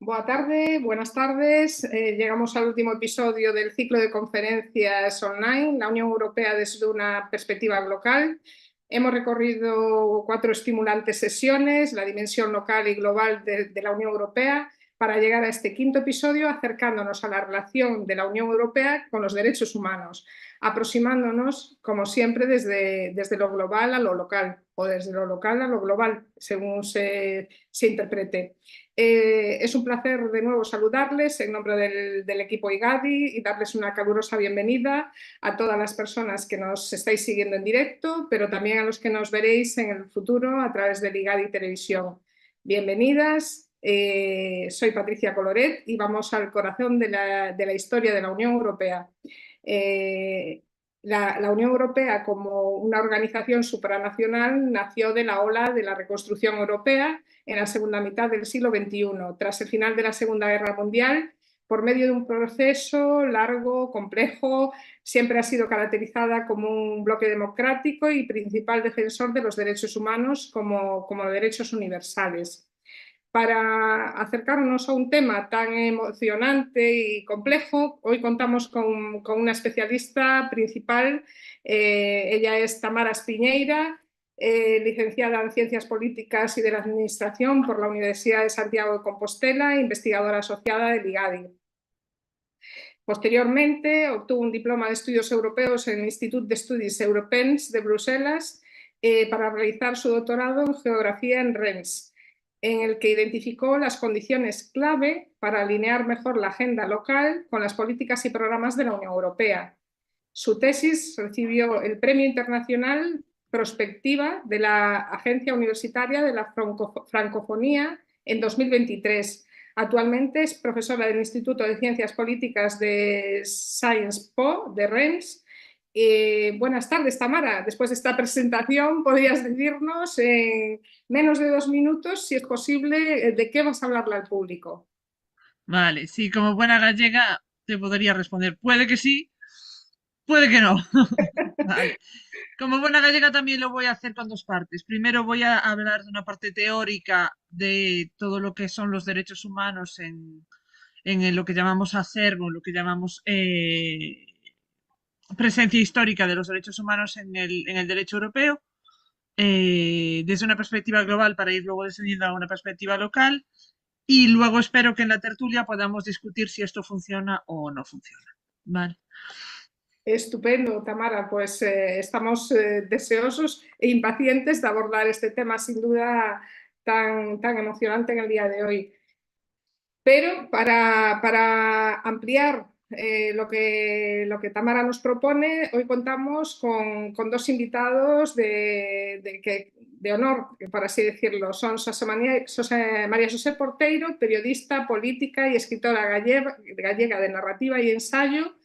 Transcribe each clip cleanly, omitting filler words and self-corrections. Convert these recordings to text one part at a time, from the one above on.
Buenas tardes. Llegamos al último episodio del ciclo de conferencias online, la Unión Europea desde una perspectiva local. Hemos recorrido 4 estimulantes sesiones, la dimensión local y global de la Unión Europea, para llegar a este quinto episodio acercándonos a la relación de la Unión Europea con los derechos humanos, aproximándonos, como siempre, desde lo global a lo local o desde lo local a lo global, según se interprete. Es un placer de nuevo saludarles en nombre del equipo IGADI y darles una calurosa bienvenida a todas las personas que nos estáis siguiendo en directo, pero también a los que nos veréis en el futuro a través del IGADI Televisión. Bienvenidas, soy Patricia Coloret y vamos al corazón de la historia de la Unión Europea. La Unión Europea, como una organización supranacional, nació de la ola de la reconstrucción europea en la segunda mitad del siglo XXI, tras el final de la Segunda Guerra Mundial, por medio de un proceso largo, complejo. Siempre ha sido caracterizada como un bloque democrático y principal defensor de los derechos humanos como derechos universales. Para acercarnos a un tema tan emocionante y complejo, hoy contamos con una especialista principal. Ella es Tamara Espiñeira, licenciada en Ciencias Políticas y de la Administración por la Universidad de Santiago de Compostela, investigadora asociada del IGADI. Posteriormente obtuvo un diploma de estudios europeos en el Institut d'Estudis Europens de Bruselas para realizar su doctorado en geografía en Rennes, en el que identificó las condiciones clave para alinear mejor la agenda local con las políticas y programas de la Unión Europea. Su tesis recibió el Premio Internacional Prospectiva de la Agencia Universitaria de la Francofonía en 2023. Actualmente es profesora del Instituto de Ciencias Políticas de Sciences Po de Rennes. Buenas tardes, Tamara. Después de esta presentación, ¿podrías decirnos en menos de 2 minutos, si es posible, de qué vas a hablarle al público? Vale, sí, como buena gallega te podría responder. Puede que sí, puede que no. Vale. Como buena gallega también lo voy a hacer con dos partes. Primero voy a hablar de una parte teórica de todo lo que son los derechos humanos en lo que llamamos acervo, lo que llamamos presencia histórica de los derechos humanos en el derecho europeo, desde una perspectiva global para ir luego descendiendo a una perspectiva local. Y luego espero que en la tertulia podamos discutir si esto funciona o no funciona. Vale. Estupendo, Tamara. Pues estamos deseosos e impacientes de abordar este tema sin duda tan emocionante en el día de hoy. Pero para ampliar lo que Tamara nos propone, hoy contamos con 2 invitados de honor, por así decirlo. Son María José Porteiro, periodista, política y escritora gallega de narrativa y ensayo.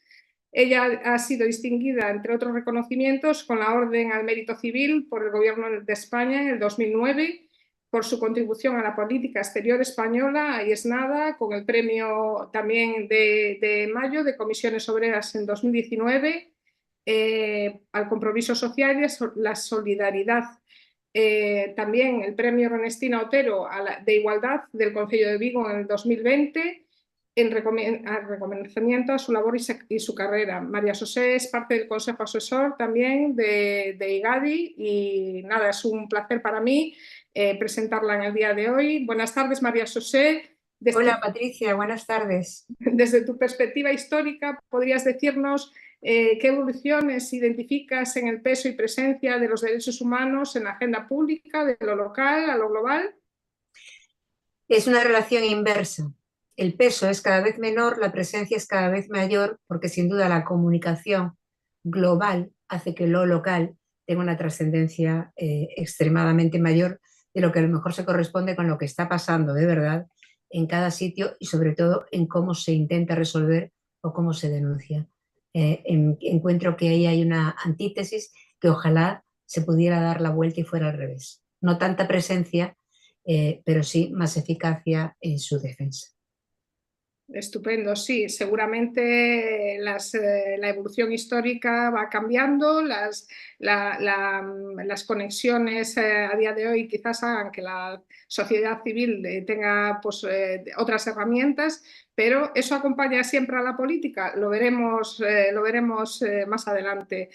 Ella ha sido distinguida, entre otros reconocimientos, con la Orden al Mérito Civil por el Gobierno de España en el 2009, por su contribución a la política exterior española. Ahí es nada, con el premio también de mayo de Comisiones Obreras en 2019, al compromiso social y la solidaridad. También el premio Ernestina Otero de Igualdad del Concello de Vigo en el 2020, en reconocimiento a su labor y su carrera. María José es parte del Consejo Asesor también de IGADI y nada, es un placer para mí presentarla en el día de hoy. Buenas tardes, María José. Hola Patricia, buenas tardes. Desde tu perspectiva histórica, ¿podrías decirnos qué evoluciones identificas en el peso y presencia de los derechos humanos en la agenda pública, de lo local a lo global? Es una relación inversa. El peso es cada vez menor, la presencia es cada vez mayor, porque sin duda la comunicación global hace que lo local tenga una trascendencia extremadamente mayor de lo que a lo mejor se corresponde con lo que está pasando de verdad en cada sitio y sobre todo en cómo se intenta resolver o cómo se denuncia. Encuentro que ahí hay una antítesis que ojalá se pudiera dar la vuelta y fuera al revés. No tanta presencia, pero sí más eficacia en su defensa. Estupendo, sí, seguramente la evolución histórica va cambiando, las conexiones a día de hoy quizás hagan que la sociedad civil tenga pues, otras herramientas, pero eso acompaña siempre a la política, lo veremos más adelante.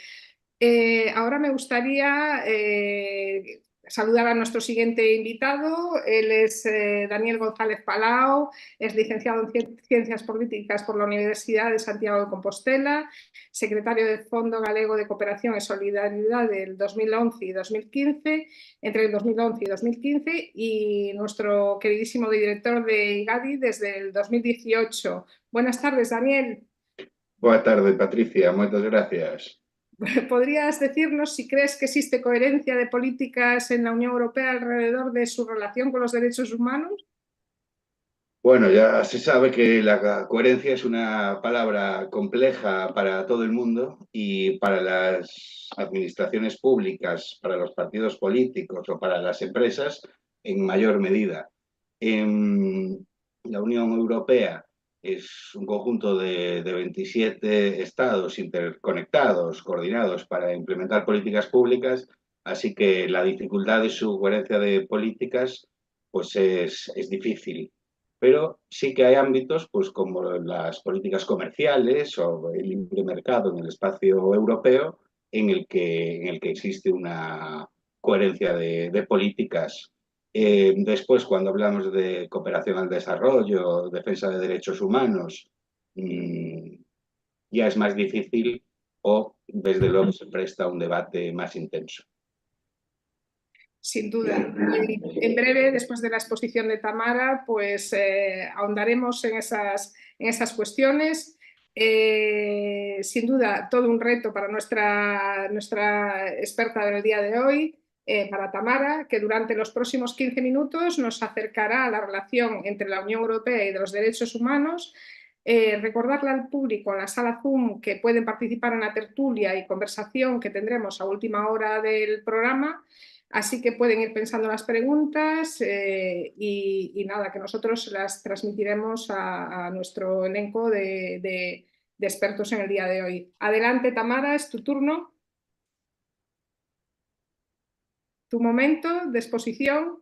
Ahora me gustaría saludar a nuestro siguiente invitado. Él es Daniel González Palao, es licenciado en Ciencias Políticas por la Universidad de Santiago de Compostela, secretario del Fondo Galego de Cooperación y Solidaridad del 2011 y 2015, entre el 2011 y 2015, y nuestro queridísimo director de IGADI desde el 2018. Buenas tardes, Daniel. Boa tarde, Patricia, moitas gracias. ¿Podrías decirnos si crees que existe coherencia de políticas en la Unión Europea alrededor de su relación con los derechos humanos? Bueno, ya se sabe que la coherencia es una palabra compleja para todo el mundo y para las administraciones públicas, para los partidos políticos o para las empresas en mayor medida. En la Unión Europea es un conjunto de 27 estados interconectados, coordinados para implementar políticas públicas, así que la dificultad de su coherencia de políticas pues es difícil. Pero sí que hay ámbitos, pues como las políticas comerciales o el libre mercado en el espacio europeo, en el que existe una coherencia de políticas. Después, cuando hablamos de cooperación al desarrollo, defensa de derechos humanos, ya es más difícil o, desde luego, se presta un debate más intenso. Sin duda. En breve, después de la exposición de Tamara, pues ahondaremos en esas cuestiones. Sin duda, todo un reto para nuestra experta del día de hoy, para Tamara, que durante los próximos 15 minutos nos acercará a la relación entre la Unión Europea y los derechos humanos. Recordarle al público en la sala Zoom que pueden participar en la tertulia y conversación que tendremos a última hora del programa. Así que pueden ir pensando las preguntas y nada, que nosotros las transmitiremos a nuestro elenco de expertos en el día de hoy. Adelante, Tamara, es tu turno. Tu momento de exposición.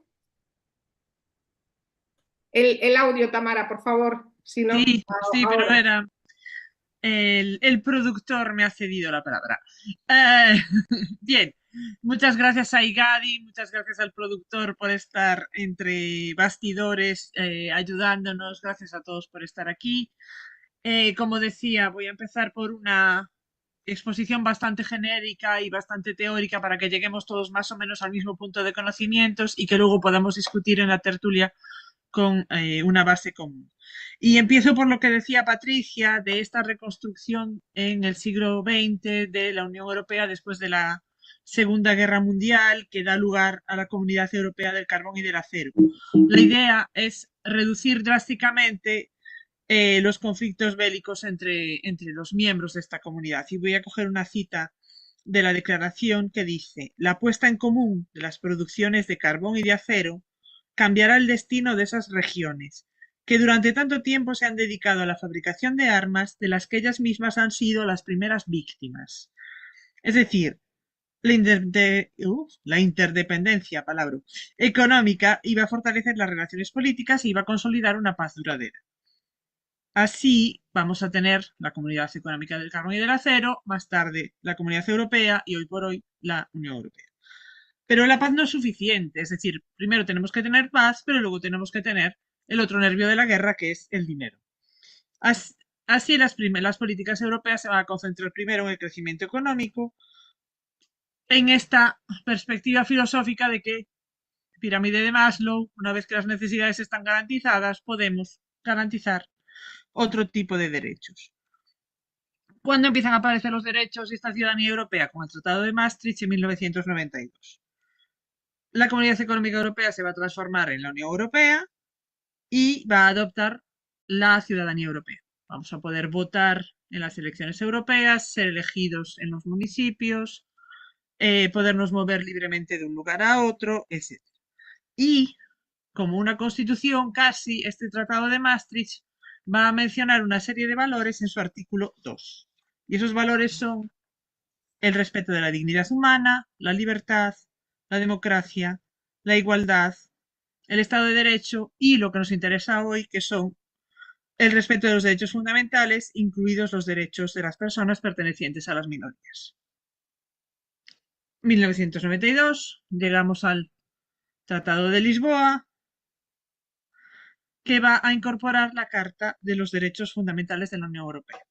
El audio, Tamara, por favor. Si no, Sí, pero ahora. era... El productor me ha cedido la palabra. Bien, muchas gracias a Igadi, muchas gracias al productor por estar entre bastidores ayudándonos, gracias a todos por estar aquí. Como decía, voy a empezar por una exposición bastante genérica y bastante teórica para que lleguemos todos más o menos al mismo punto de conocimientos y que luego podamos discutir en la tertulia con una base común. Y empiezo por lo que decía Patricia de esta reconstrucción en el siglo XX de la Unión Europea después de la Segunda Guerra Mundial que da lugar a la Comunidad Europea del Carbón y del Acero. La idea es reducir drásticamente los conflictos bélicos entre los miembros de esta comunidad. Y voy a coger una cita de la declaración que dice: la puesta en común de las producciones de carbón y de acero cambiará el destino de esas regiones, que durante tanto tiempo se han dedicado a la fabricación de armas de las que ellas mismas han sido las primeras víctimas. Es decir, la interdependencia económica iba a fortalecer las relaciones políticas y iba a consolidar una paz duradera. Así vamos a tener la Comunidad Económica del Carbón y del Acero, más tarde la Comunidad Europea y hoy por hoy la Unión Europea. Pero la paz no es suficiente, es decir, primero tenemos que tener paz, pero luego tenemos que tener el otro nervio de la guerra, que es el dinero. Así las políticas europeas se van a concentrar primero en el crecimiento económico, en esta perspectiva filosófica de que, pirámide de Maslow, una vez que las necesidades están garantizadas, podemos garantizar otro tipo de derechos. ¿Cuándo empiezan a aparecer los derechos y esta ciudadanía europea? Con el Tratado de Maastricht en 1992. La Comunidad Económica Europea se va a transformar en la Unión Europea y va a adoptar la ciudadanía europea. Vamos a poder votar en las elecciones europeas, ser elegidos en los municipios, podernos mover libremente de un lugar a otro, etc. Y como una constitución, casi este Tratado de Maastricht va a mencionar una serie de valores en su artículo 2. Y esos valores son el respeto de la dignidad humana, la libertad, la democracia, la igualdad, el Estado de Derecho y lo que nos interesa hoy, que son el respeto de los derechos fundamentales, incluidos los derechos de las personas pertenecientes a las minorías. 1992, llegamos al Tratado de Lisboa, que va a incorporar la Carta de los Derechos Fundamentales de la Unión Europea.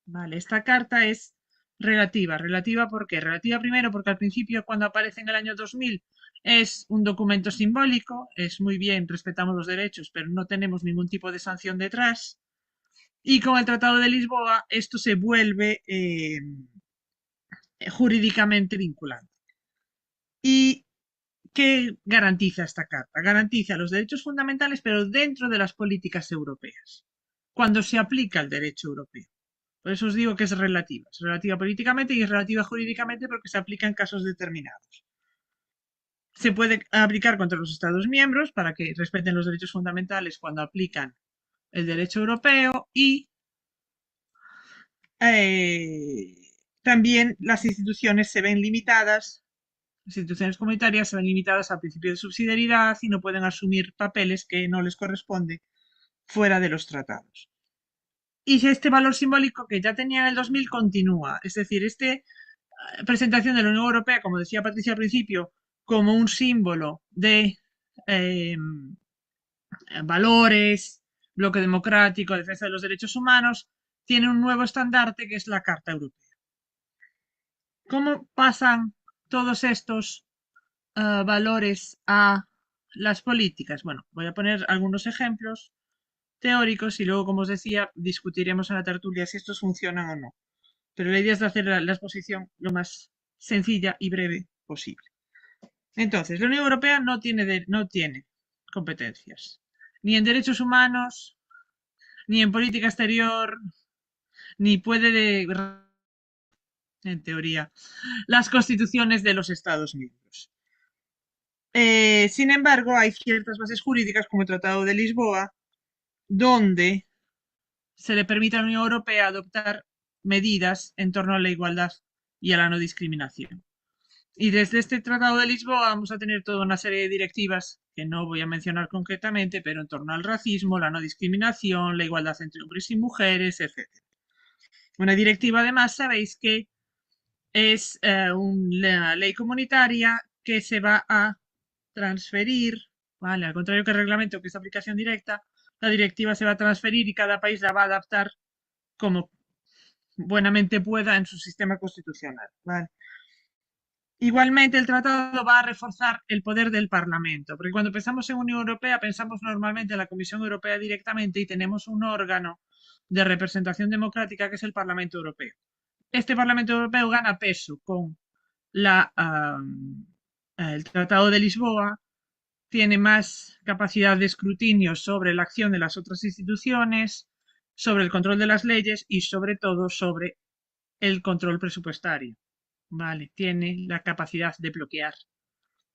Vale, esta carta es relativa. ¿Relativa por qué? Relativa primero porque al principio, cuando aparece en el año 2000, es un documento simbólico, es muy bien, respetamos los derechos, pero no tenemos ningún tipo de sanción detrás. Y con el Tratado de Lisboa, esto se vuelve jurídicamente vinculante. ¿Y qué garantiza esta carta? Garantiza los derechos fundamentales, pero dentro de las políticas europeas, cuando se aplica el derecho europeo. Por eso os digo que es relativa. Es relativa políticamente y es relativa jurídicamente porque se aplica en casos determinados. Se puede aplicar contra los Estados miembros para que respeten los derechos fundamentales cuando aplican el derecho europeo y también las instituciones se ven limitadas, las instituciones comunitarias se ven limitadas al principio de subsidiariedad y no pueden asumir papeles que no les corresponde fuera de los tratados. Y este valor simbólico que ya tenía en el 2000 continúa, es decir, esta presentación de la Unión Europea, como decía Patricia al principio, como un símbolo de valores, bloque democrático, defensa de los derechos humanos, tiene un nuevo estandarte que es la Carta Europea. ¿Cómo pasan todos estos valores a las políticas? Bueno, voy a poner algunos ejemplos teóricos y luego, como os decía, discutiremos en la tertulia si estos funcionan o no. Pero la idea es de hacer la exposición lo más sencilla y breve posible. Entonces, la Unión Europea no tiene competencias, ni en derechos humanos, ni en política exterior, ni puede, en teoría, las constituciones de los Estados miembros. Sin embargo, hay ciertas bases jurídicas, como el Tratado de Lisboa, donde se le permite a la Unión Europea adoptar medidas en torno a la igualdad y a la no discriminación. Y desde este Tratado de Lisboa vamos a tener toda una serie de directivas que no voy a mencionar concretamente, pero en torno al racismo, la no discriminación, la igualdad entre hombres y mujeres, etc. Una directiva, además, sabéis que es una ley comunitaria que se va a transferir, ¿vale? Al contrario que el reglamento, que es aplicación directa, la directiva se va a transferir y cada país la va a adaptar como buenamente pueda en su sistema constitucional, ¿vale? Igualmente, el tratado va a reforzar el poder del Parlamento, porque cuando pensamos en Unión Europea, pensamos normalmente en la Comisión Europea directamente y tenemos un órgano de representación democrática que es el Parlamento Europeo. Este Parlamento Europeo gana peso con el Tratado de Lisboa, tiene más capacidad de escrutinio sobre la acción de las otras instituciones, sobre el control de las leyes y sobre todo sobre el control presupuestario. Vale, tiene la capacidad de bloquear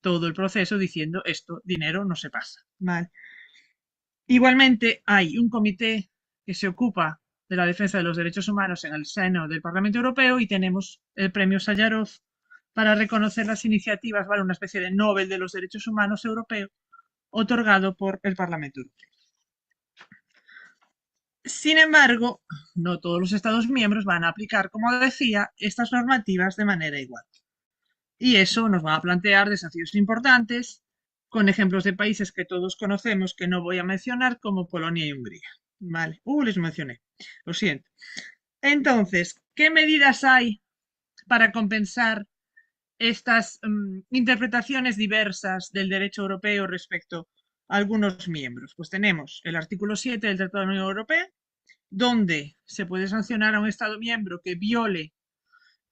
todo el proceso diciendo esto, dinero no se pasa. Vale. Igualmente hay un comité que se ocupa de la defensa de los derechos humanos en el seno del Parlamento Europeo y tenemos el premio Sájarov para reconocer las iniciativas, ¿vale? Una especie de Nobel de los Derechos Humanos europeo otorgado por el Parlamento Europeo. Sin embargo, no todos los Estados miembros van a aplicar, como decía, estas normativas de manera igual. Y eso nos va a plantear desafíos importantes, con ejemplos de países que todos conocemos que no voy a mencionar, como Polonia y Hungría. Vale, les mencioné, lo siento. Entonces, ¿qué medidas hay para compensar estas interpretaciones diversas del derecho europeo respecto a algunos miembros? Pues tenemos el artículo 7 del Tratado de la Unión Europea, donde se puede sancionar a un Estado miembro que viole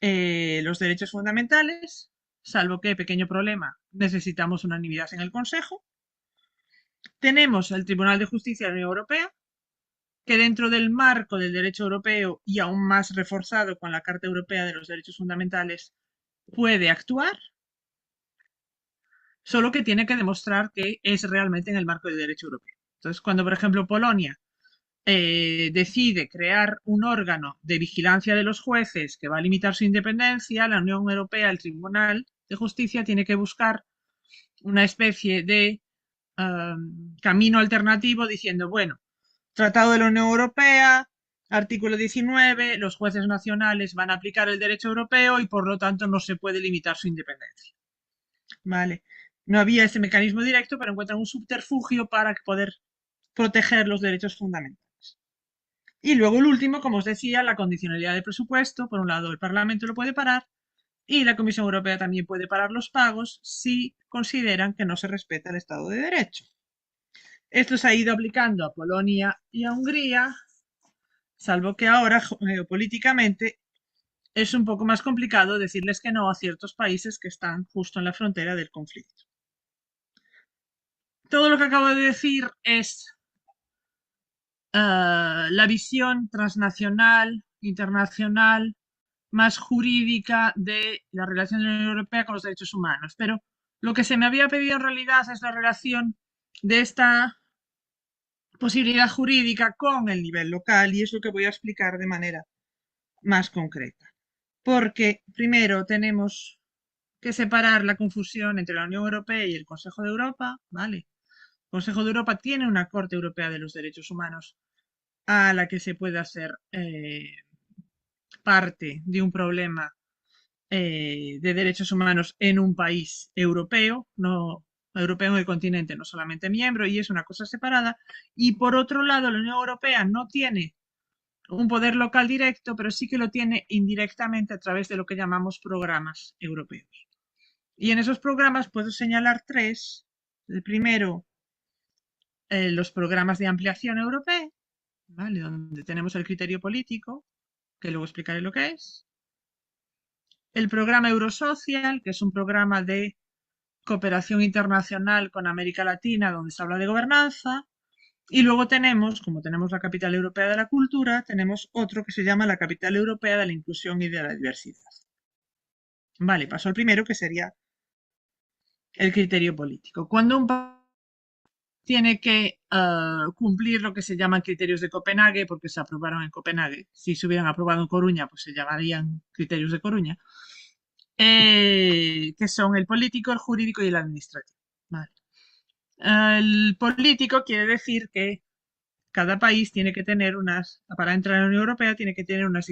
los derechos fundamentales, salvo que, pequeño problema, necesitamos unanimidad en el Consejo. Tenemos el Tribunal de Justicia de la Unión Europea, que dentro del marco del derecho europeo y aún más reforzado con la Carta Europea de los Derechos Fundamentales, puede actuar, solo que tiene que demostrar que es realmente en el marco del derecho europeo. Entonces, cuando, por ejemplo, Polonia decide crear un órgano de vigilancia de los jueces que va a limitar su independencia, la Unión Europea, el Tribunal de Justicia, tiene que buscar una especie de camino alternativo diciendo, bueno, Tratado de la Unión Europea, artículo 19, los jueces nacionales van a aplicar el derecho europeo y por lo tanto no se puede limitar su independencia. ¿Vale? No había ese mecanismo directo, pero encuentran un subterfugio para poder proteger los derechos fundamentales. Y luego el último, como os decía, la condicionalidad de presupuesto. Por un lado, el Parlamento lo puede parar y la Comisión Europea también puede parar los pagos si consideran que no se respeta el Estado de Derecho. Esto se ha ido aplicando a Polonia y a Hungría, salvo que ahora geopolíticamente es un poco más complicado decirles que no a ciertos países que están justo en la frontera del conflicto. Todo lo que acabo de decir es la visión transnacional, internacional, más jurídica de la relación de la Unión Europea con los derechos humanos. Pero lo que se me había pedido en realidad es la relación de esta posibilidad jurídica con el nivel local, y es lo que voy a explicar de manera más concreta. Porque primero tenemos que separar la confusión entre la Unión Europea y el Consejo de Europa, ¿vale? El Consejo de Europa tiene una Corte Europea de los Derechos Humanos a la que se puede hacer parte de un problema de derechos humanos en un país europeo, no europeo en el continente, no solamente miembro, y es una cosa separada. Y por otro lado, la Unión Europea no tiene un poder local directo, pero sí que lo tiene indirectamente a través de lo que llamamos programas europeos. Y en esos programas puedo señalar tres. El primero, los programas de ampliación europea, ¿vale? Donde tenemos el criterio político, que luego explicaré lo que es. El programa Eurosocial, que es un programa de cooperación internacional con América Latina, donde se habla de gobernanza. Y luego tenemos, como tenemos la Capital Europea de la Cultura, tenemos otro que se llama la Capital Europea de la Inclusión y de la Diversidad. Vale, paso al primero, que sería el criterio político. Cuando un país tiene que cumplir lo que se llaman criterios de Copenhague, porque se aprobaron en Copenhague. Si se hubieran aprobado en Coruña, pues se llamarían criterios de Coruña, que son el político, el jurídico y el administrativo. Vale. El político quiere decir que cada país tiene que tener para entrar en la Unión Europea, tiene que tener unas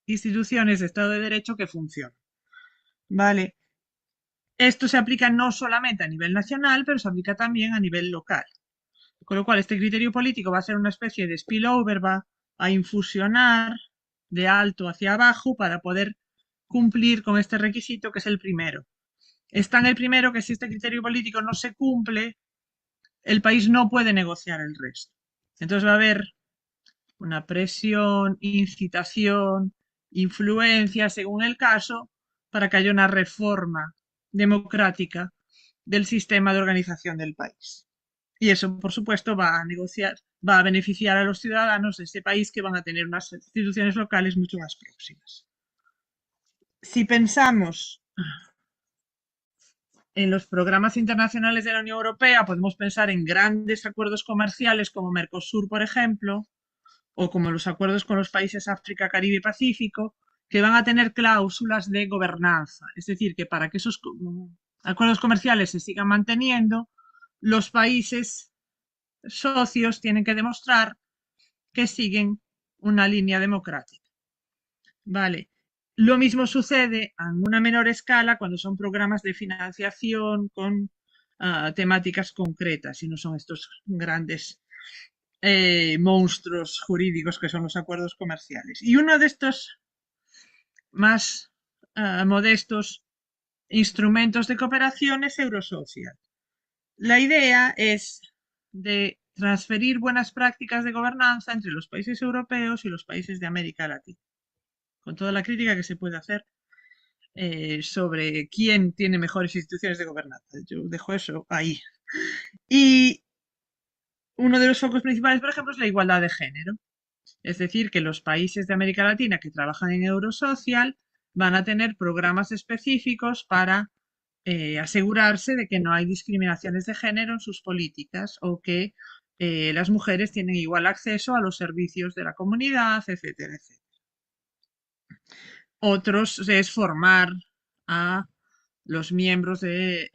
instituciones de Estado de Derecho que funcionen. Vale. Esto se aplica no solamente a nivel nacional, pero se aplica también a nivel local. Con lo cual, este criterio político va a ser una especie de spillover, va a infusionar de alto hacia abajo para poder cumplir con este requisito, que es el primero. Está en el primero que si este criterio político no se cumple, el país no puede negociar el resto. Entonces va a haber una presión, incitación, influencia, según el caso, para que haya una reforma democrática del sistema de organización del país. Y eso, por supuesto, va a beneficiar a los ciudadanos de ese país, que van a tener unas instituciones locales mucho más próximas. Si pensamos en los programas internacionales de la Unión Europea, podemos pensar en grandes acuerdos comerciales como Mercosur, por ejemplo, o como los acuerdos con los países África, Caribe y Pacífico, que van a tener cláusulas de gobernanza. Es decir, que para que esos acuerdos comerciales se sigan manteniendo, los países socios tienen que demostrar que siguen una línea democrática. Vale. Lo mismo sucede en una menor escala cuando son programas de financiación con temáticas concretas y no son estos grandes monstruos jurídicos que son los acuerdos comerciales. Y uno de estos más modestos instrumentos de cooperación es Eurosocial. La idea es de transferir buenas prácticas de gobernanza entre los países europeos y los países de América Latina, con toda la crítica que se puede hacer sobre quién tiene mejores instituciones de gobernanza. Yo dejo eso ahí. Y uno de los focos principales, por ejemplo, es la igualdad de género. Es decir, que los países de América Latina que trabajan en Eurosocial van a tener programas específicos para asegurarse de que no hay discriminaciones de género en sus políticas, o que las mujeres tienen igual acceso a los servicios de la comunidad, etcétera, etcétera. Otros es formar a los miembros de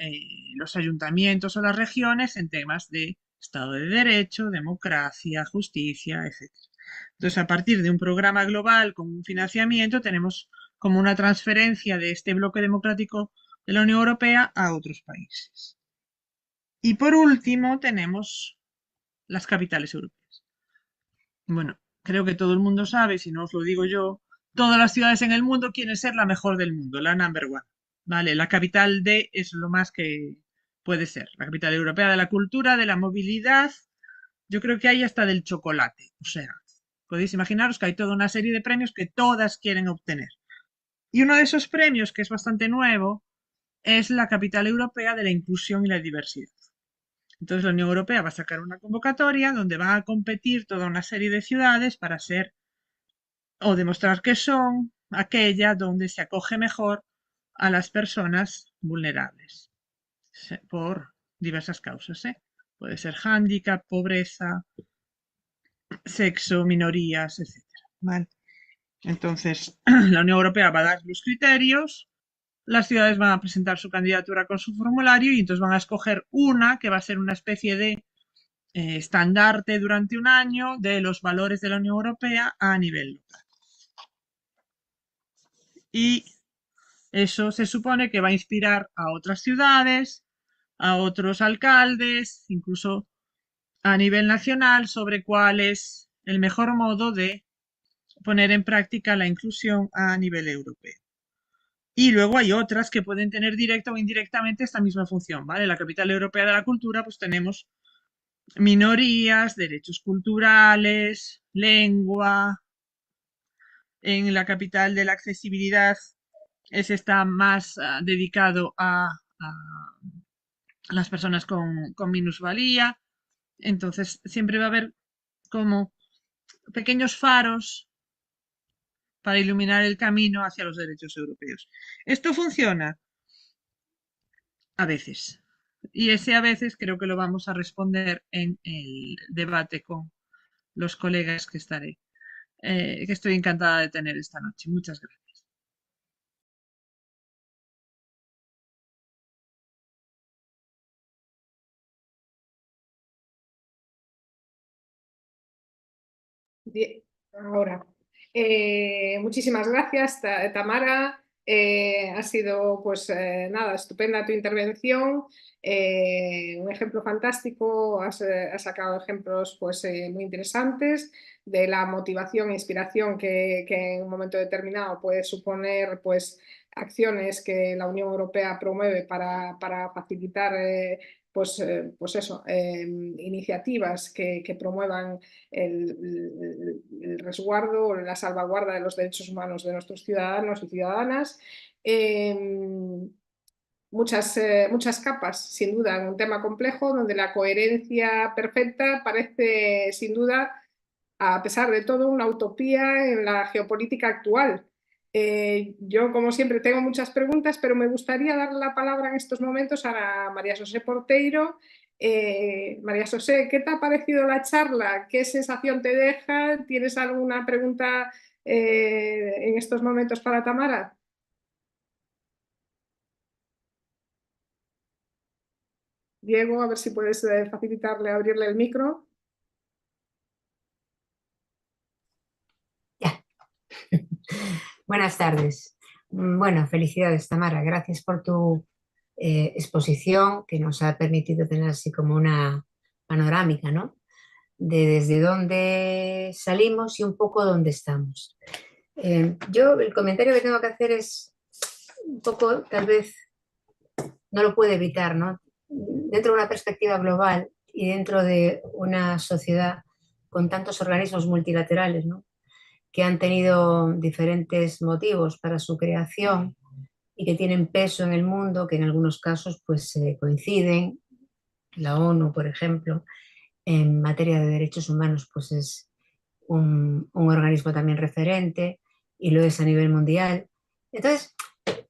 los ayuntamientos o las regiones en temas de Estado de Derecho, democracia, justicia, etcétera. Entonces, a partir de un programa global con un financiamiento, tenemos como una transferencia de este bloque democrático de la Unión Europea a otros países. Y por último, tenemos las capitales europeas. Bueno, creo que todo el mundo sabe, si no os lo digo yo, todas las ciudades en el mundo quieren ser la mejor del mundo, la number one. ¿Vale? La capital de es lo más que puede ser. La capital europea de la cultura, de la movilidad, yo creo que hay hasta del chocolate. O sea, podéis imaginaros que hay toda una serie de premios que todas quieren obtener. Y uno de esos premios, que es bastante nuevo, es la capital europea de la inclusión y la diversidad. Entonces la Unión Europea va a sacar una convocatoria donde van a competir toda una serie de ciudades para ser o demostrar que son aquella donde se acoge mejor a las personas vulnerables por diversas causas. Puede ser hándicap, pobreza, sexo, minorías, etc. ¿Vale? Entonces, la Unión Europea va a dar los criterios, las ciudades van a presentar su candidatura con su formulario y entonces van a escoger una que va a ser una especie de estandarte durante un año de los valores de la Unión Europea a nivel local. Y eso se supone que va a inspirar a otras ciudades, a otros alcaldes, incluso a nivel nacional, sobre cuál es el mejor modo de poner en práctica la inclusión a nivel europeo. Y luego hay otras que pueden tener directa o indirectamente esta misma función, ¿vale? La capital europea de la cultura, pues tenemos minorías, derechos culturales, lengua. En la capital de la accesibilidad está más dedicado a las personas con minusvalía. Entonces siempre va a haber como pequeños faros para iluminar el camino hacia los derechos europeos. ¿Esto funciona? A veces. Y ese a veces creo que lo vamos a responder en el debate con los colegas que estaré, que estoy encantada de tener esta noche. Muchas gracias. Ahora, muchísimas gracias, Tamara. Ha sido, pues nada, estupenda tu intervención. Un ejemplo fantástico. Has sacado ejemplos pues, muy interesantes de la motivación e inspiración que en un momento determinado puede suponer pues, acciones que la Unión Europea promueve para facilitar pues eso, iniciativas que promuevan el resguardo o la salvaguarda de los derechos humanos de nuestros ciudadanos y ciudadanas. Muchas capas, sin duda, en un tema complejo donde la coherencia perfecta parece, sin duda, a pesar de todo, una utopía en la geopolítica actual. Yo, como siempre, tengo muchas preguntas, pero me gustaría dar la palabra en estos momentos a María José Porteiro. María José, ¿qué te ha parecido la charla? ¿Qué sensación te deja? ¿Tienes alguna pregunta en estos momentos para Tamara? Diego, a ver si puedes facilitarle, abrirle el micro. Ya. Buenas tardes. Bueno, felicidades, Tamara. Gracias por tu exposición que nos ha permitido tener así como una panorámica, ¿no? De desde dónde salimos y un poco dónde estamos. Yo el comentario que tengo que hacer es un poco, tal vez, no lo puedo evitar, ¿no? Dentro de una perspectiva global y dentro de una sociedad con tantos organismos multilaterales, ¿no? Que han tenido diferentes motivos para su creación y que tienen peso en el mundo, que en algunos casos pues coinciden. La ONU, por ejemplo, en materia de derechos humanos, pues es un organismo también referente y lo es a nivel mundial. Entonces,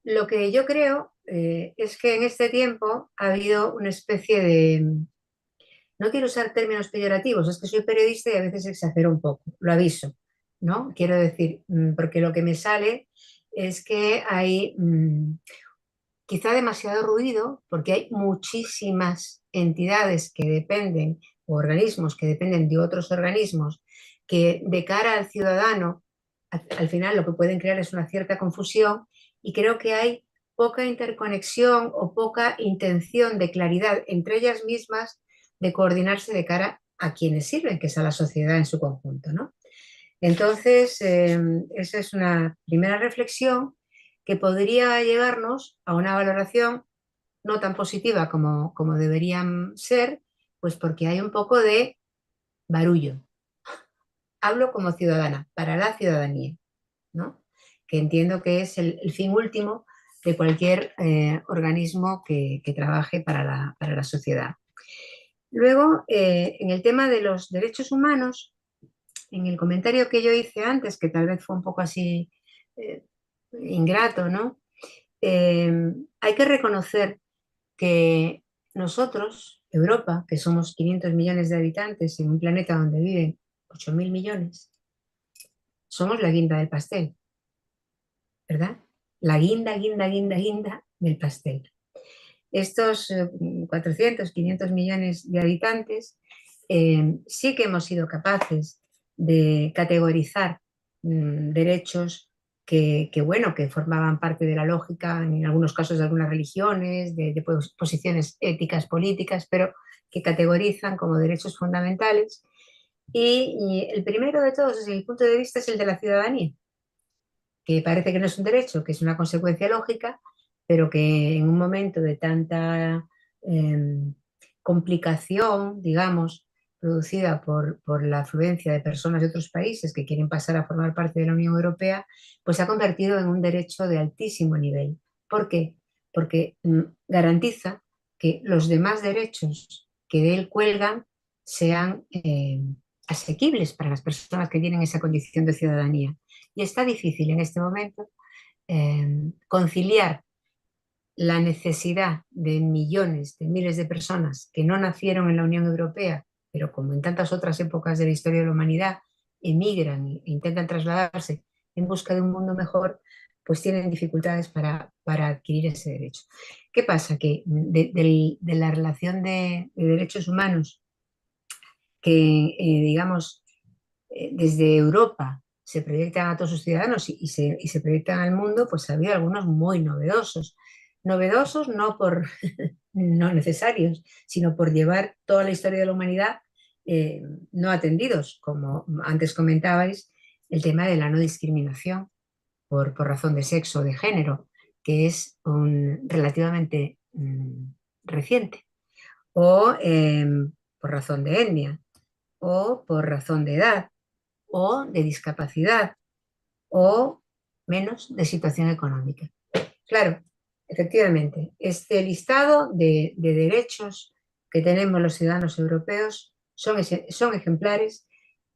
lo que yo creo es que en este tiempo ha habido una especie no quiero usar términos peyorativos, es que soy periodista y a veces exagero un poco, lo aviso, ¿no? Quiero decir, porque lo que me sale es que hay quizá demasiado ruido, porque hay muchísimas entidades que dependen, o organismos que dependen de otros organismos, que de cara al ciudadano, al final lo que pueden crear es una cierta confusión, y creo que hay poca interconexión o poca intención de claridad entre ellas mismas de coordinarse de cara a quienes sirven, que es a la sociedad en su conjunto, ¿no? Entonces, esa es una primera reflexión que podría llevarnos a una valoración no tan positiva como deberían ser, pues porque hay un poco de barullo. Hablo como ciudadana, para la ciudadanía, ¿no? Que entiendo que es el fin último de cualquier organismo que trabaje para la sociedad. Luego, en el tema de los derechos humanos, en el comentario que yo hice antes, que tal vez fue un poco así eh, ingrato, ¿no? Hay que reconocer que nosotros, Europa, que somos 500 millones de habitantes en un planeta donde viven 8.000 millones, somos la guinda del pastel, ¿verdad? La guinda, guinda, guinda, guinda del pastel. Estos 400, 500 millones de habitantes sí que hemos sido capaces de categorizar derechos bueno, que formaban parte de la lógica, en algunos casos de algunas religiones, de posiciones éticas, políticas, pero que categorizan como derechos fundamentales. Y el primero de todos, desde mi punto de vista, es el de la ciudadanía, que parece que no es un derecho, que es una consecuencia lógica, pero que en un momento de tanta eh, complicación, digamos, producida por la afluencia de personas de otros países que quieren pasar a formar parte de la Unión Europea, pues se ha convertido en un derecho de altísimo nivel. ¿Por qué? Porque garantiza que los demás derechos que de él cuelgan sean asequibles para las personas que tienen esa condición de ciudadanía. Y está difícil en este momento conciliar la necesidad de millones, de miles de personas que no nacieron en la Unión Europea, pero como en tantas otras épocas de la historia de la humanidad, emigran e intentan trasladarse en busca de un mundo mejor, pues tienen dificultades para adquirir ese derecho. ¿Qué pasa? Que de la relación de derechos humanos que, digamos, desde Europa se proyectan a todos sus ciudadanos y se proyectan al mundo, pues ha habido algunos muy novedosos. Novedosos no por no necesarios, sino por llevar toda la historia de la humanidad no atendidos, como antes comentabais, el tema de la no discriminación por razón de sexo o de género, que es relativamente reciente, o por razón de etnia, o por razón de edad, o de discapacidad, o menos de situación económica. Claro, efectivamente, este listado de derechos que tenemos los ciudadanos europeos son ejemplares.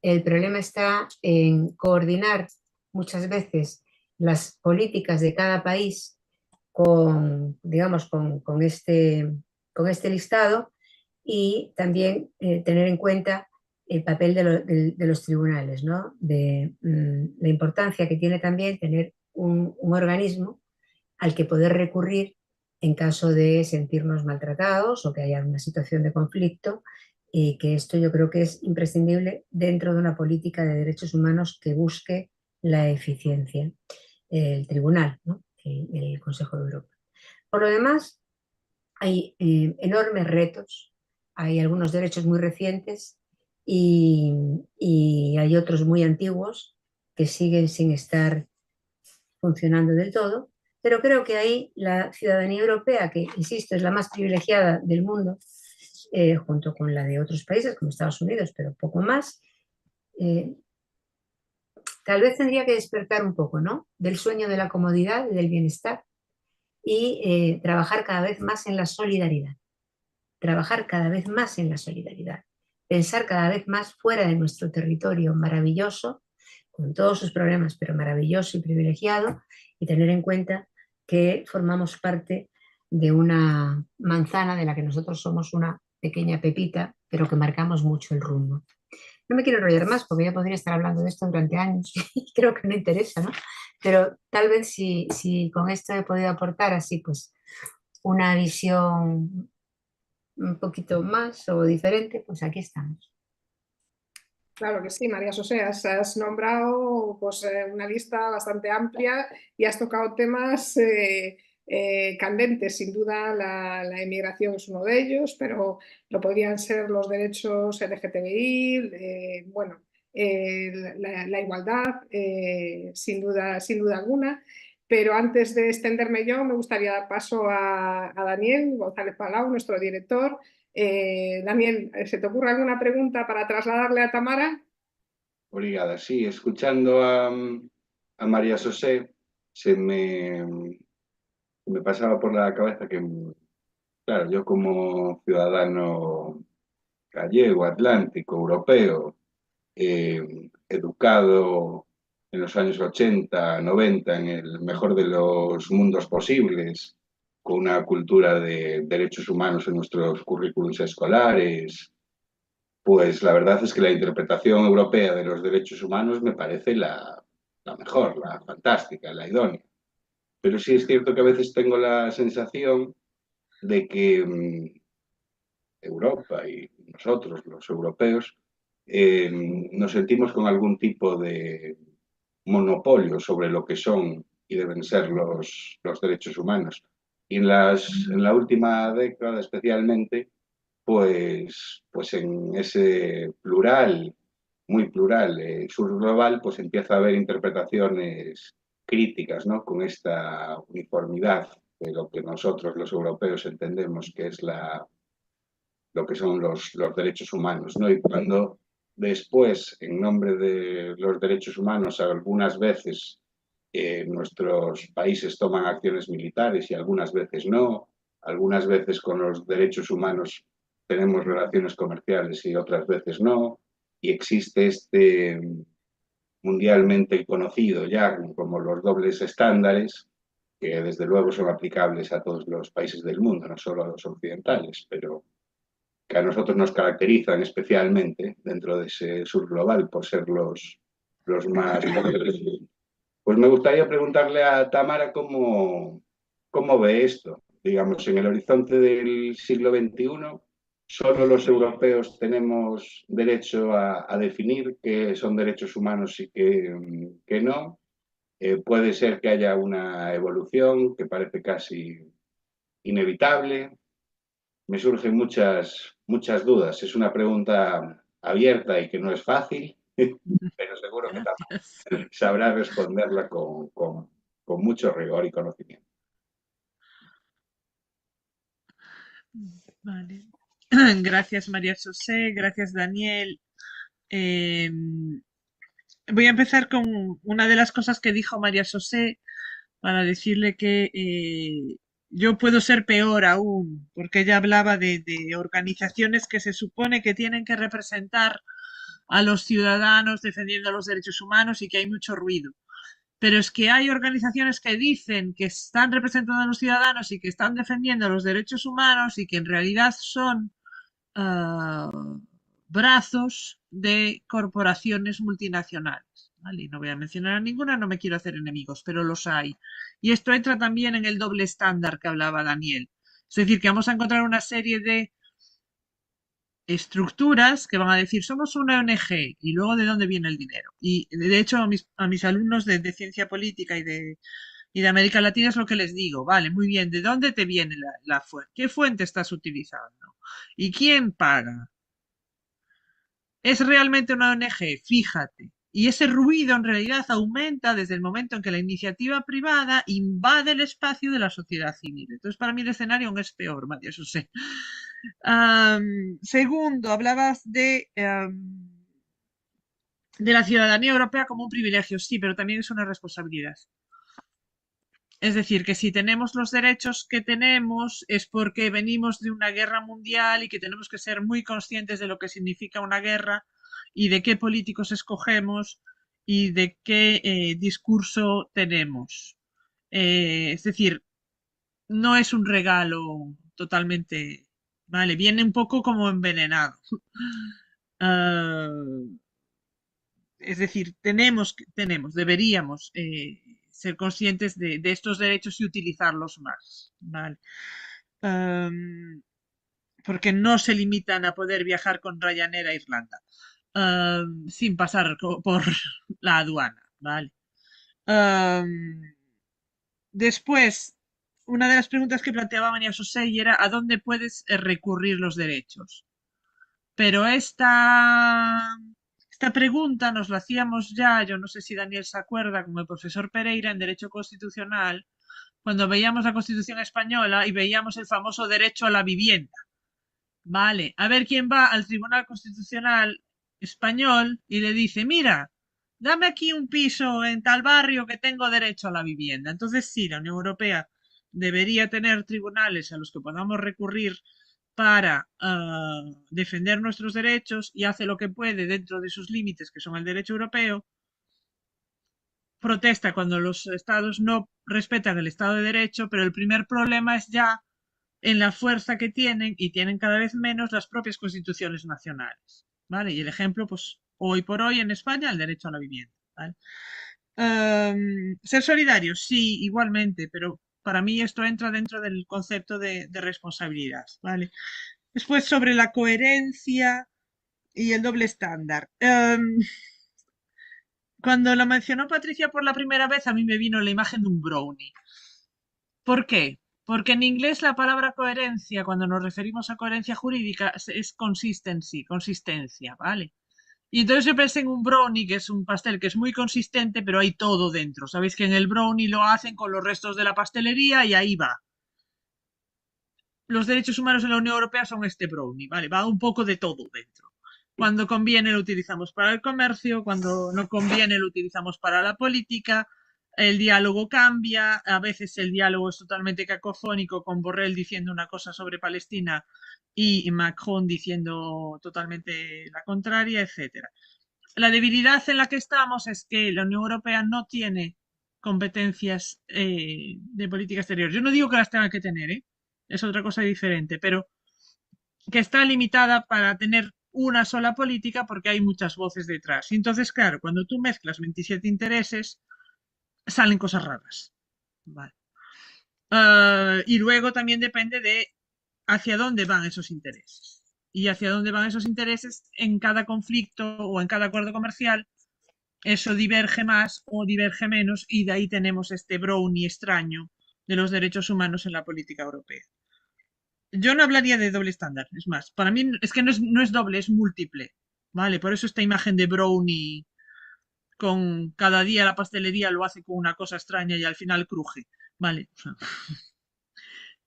El problema está en coordinar muchas veces las políticas de cada país digamos, con este listado, y también tener en cuenta el papel de los tribunales, ¿no? La importancia que tiene también tener un organismo al que poder recurrir en caso de sentirnos maltratados o que haya una situación de conflicto, y que esto yo creo que es imprescindible dentro de una política de derechos humanos que busque la eficiencia. El tribunal, ¿no? El Consejo de Europa. Por lo demás, hay enormes retos, hay algunos derechos muy recientes y hay otros muy antiguos que siguen sin estar funcionando del todo, pero creo que ahí la ciudadanía europea, que insisto es la más privilegiada del mundo, junto con la de otros países como Estados Unidos, pero poco más, tal vez tendría que despertar un poco, ¿no? Del sueño de la comodidad y del bienestar, y trabajar cada vez más en la solidaridad. Trabajar cada vez más en la solidaridad. Pensar cada vez más fuera de nuestro territorio maravilloso, con todos sus problemas, pero maravilloso y privilegiado, y tener en cuenta que formamos parte de una manzana de la que nosotros somos una pequeña pepita, pero que marcamos mucho el rumbo. No me quiero enrollar más porque yo podría estar hablando de esto durante años y creo que no interesa, ¿no? Pero tal vez si con esto he podido aportar así, pues una visión un poquito más o diferente, pues aquí estamos. Claro que sí, María José, has nombrado pues, una lista bastante amplia y has tocado temas candentes. Sin duda la inmigración es uno de ellos, pero lo podrían ser los derechos LGTBI, bueno, la igualdad, sin duda alguna. Pero antes de extenderme yo, me gustaría dar paso a Daniel González Palau, nuestro director. Daniel, ¿se te ocurre alguna pregunta para trasladarle a Tamara? Obrigada. Sí, escuchando a María José, me pasaba por la cabeza que, claro, yo como ciudadano gallego, atlántico, europeo, educado en los años 80, 90, en el mejor de los mundos posibles, con una cultura de derechos humanos en nuestros currículos escolares, pues la verdad es que la interpretación europea de los derechos humanos me parece la mejor, la fantástica, la idónea. Pero sí es cierto que a veces tengo la sensación de que Europa y nosotros, los europeos, nos sentimos con algún tipo de monopolio sobre lo que son y deben ser los derechos humanos. Y en la última década especialmente, pues en ese plural, muy plural, sur global, pues empieza a haber interpretaciones críticas, ¿no? Con esta uniformidad de lo que nosotros los europeos entendemos que es lo que son los derechos humanos, ¿no? Y cuando después, en nombre de los derechos humanos, algunas veces nuestros países toman acciones militares y algunas veces no, algunas veces con los derechos humanos tenemos relaciones comerciales y otras veces no, y existe este mundialmente conocido ya como los dobles estándares, que desde luego son aplicables a todos los países del mundo, no solo a los occidentales, pero que a nosotros nos caracterizan especialmente dentro de ese sur global por ser los más poderosos. Pues me gustaría preguntarle a Tamara cómo ve esto. Digamos, en el horizonte del siglo XXI, solo los europeos tenemos derecho a definir qué son derechos humanos y qué no. Puede ser que haya una evolución que parece casi inevitable. Me surgen muchas dudas. Es una pregunta abierta y que no es fácil, pero seguro que Gracias. también sabrá responderla con mucho rigor y conocimiento. Vale. Gracias, María José. Gracias, Daniel. Eh, Voy a empezar con una de las cosas que dijo María José para decirle que yo puedo ser peor aún, porque ella hablaba de organizaciones que se supone que tienen que representar a los ciudadanos defendiendo los derechos humanos y que hay mucho ruido. Pero es que hay organizaciones que dicen que están representando a los ciudadanos y que están defendiendo los derechos humanos y que en realidad son brazos de corporaciones multinacionales. ¿Vale? Y no voy a mencionar a ninguna, no me quiero hacer enemigos, pero los hay. Y esto entra también en el doble estándar que hablaba Daniel. Es decir, que vamos a encontrar una serie de estructuras que van a decir somos una ONG y luego de dónde viene el dinero. Y de hecho a mis alumnos de ciencia política y de América Latina es lo que les digo, vale, muy bien, ¿de dónde te viene la fuente? ¿Qué fuente estás utilizando? ¿Y quién paga? ¿Es realmente una ONG? Fíjate. Y ese ruido en realidad aumenta desde el momento en que la iniciativa privada invade el espacio de la sociedad civil. Entonces, para mí el escenario aún es peor, María José. Segundo, hablabas de la ciudadanía europea como un privilegio, sí, pero también es una responsabilidad. Es decir, que si tenemos los derechos que tenemos es porque venimos de una guerra mundial y que tenemos que ser muy conscientes de lo que significa una guerra y de qué políticos escogemos y de qué discurso tenemos. Es decir, no es un regalo totalmente ¿vale? Viene un poco como envenenado. Ah, es decir, deberíamos ser conscientes de estos derechos y utilizarlos más, ¿vale? Porque no se limitan a poder viajar con Ryanair a Irlanda sin pasar por la aduana, ¿vale? Después, una de las preguntas que planteaba María José era ¿a dónde puedes recurrir los derechos? Pero esta pregunta nos la hacíamos ya, yo no sé si Daniel se acuerda, con el profesor Pereira en Derecho Constitucional, cuando veíamos la Constitución española y veíamos el famoso derecho a la vivienda. Vale, a ver quién va al Tribunal Constitucional español y le dice, mira, dame aquí un piso en tal barrio que tengo derecho a la vivienda. Entonces sí, la Unión Europea debería tener tribunales a los que podamos recurrir para defender nuestros derechos y hace lo que puede dentro de sus límites, que son el derecho europeo, protesta cuando los estados no respetan el Estado de Derecho, pero el primer problema es ya en la fuerza que tienen y tienen cada vez menos las propias constituciones nacionales. ¿Vale? Y el ejemplo, pues hoy por hoy en España, el derecho a la vivienda. ¿Vale? Ser solidarios, sí, igualmente, pero para mí esto entra dentro del concepto de responsabilidad. ¿Vale? Después, sobre la coherencia y el doble estándar. Cuando lo mencionó Patricia por la primera vez, a mí me vino la imagen de un brownie. ¿Por qué? Porque en inglés la palabra coherencia, cuando nos referimos a coherencia jurídica, es consistency, consistencia, ¿vale? Y entonces yo pensé en un brownie, que es un pastel que es muy consistente, pero hay todo dentro. Sabéis que en el brownie lo hacen con los restos de la pastelería y ahí va. Los derechos humanos en la Unión Europea son este brownie, ¿vale? Va un poco de todo dentro. Cuando conviene lo utilizamos para el comercio, cuando no conviene lo utilizamos para la política, el diálogo cambia, a veces el diálogo es totalmente cacofónico con Borrell diciendo una cosa sobre Palestina y Macron diciendo totalmente la contraria, etc. La debilidad en la que estamos es que la Unión Europea no tiene competencias de política exterior. Yo no digo que las tenga que tener, ¿eh? Es otra cosa diferente, pero que está limitada para tener una sola política porque hay muchas voces detrás. Y entonces, claro, cuando tú mezclas 27 intereses, salen cosas raras. Vale. Y luego también depende de hacia dónde van esos intereses. Y hacia dónde van esos intereses en cada conflicto o en cada acuerdo comercial, eso diverge más o diverge menos y de ahí tenemos este brownie extraño de los derechos humanos en la política europea. Yo no hablaría de doble estándar, es más, para mí es que no es doble, es múltiple, ¿vale? Por eso esta imagen de brownie con cada día la pastelería lo hace con una cosa extraña y al final cruje, ¿vale?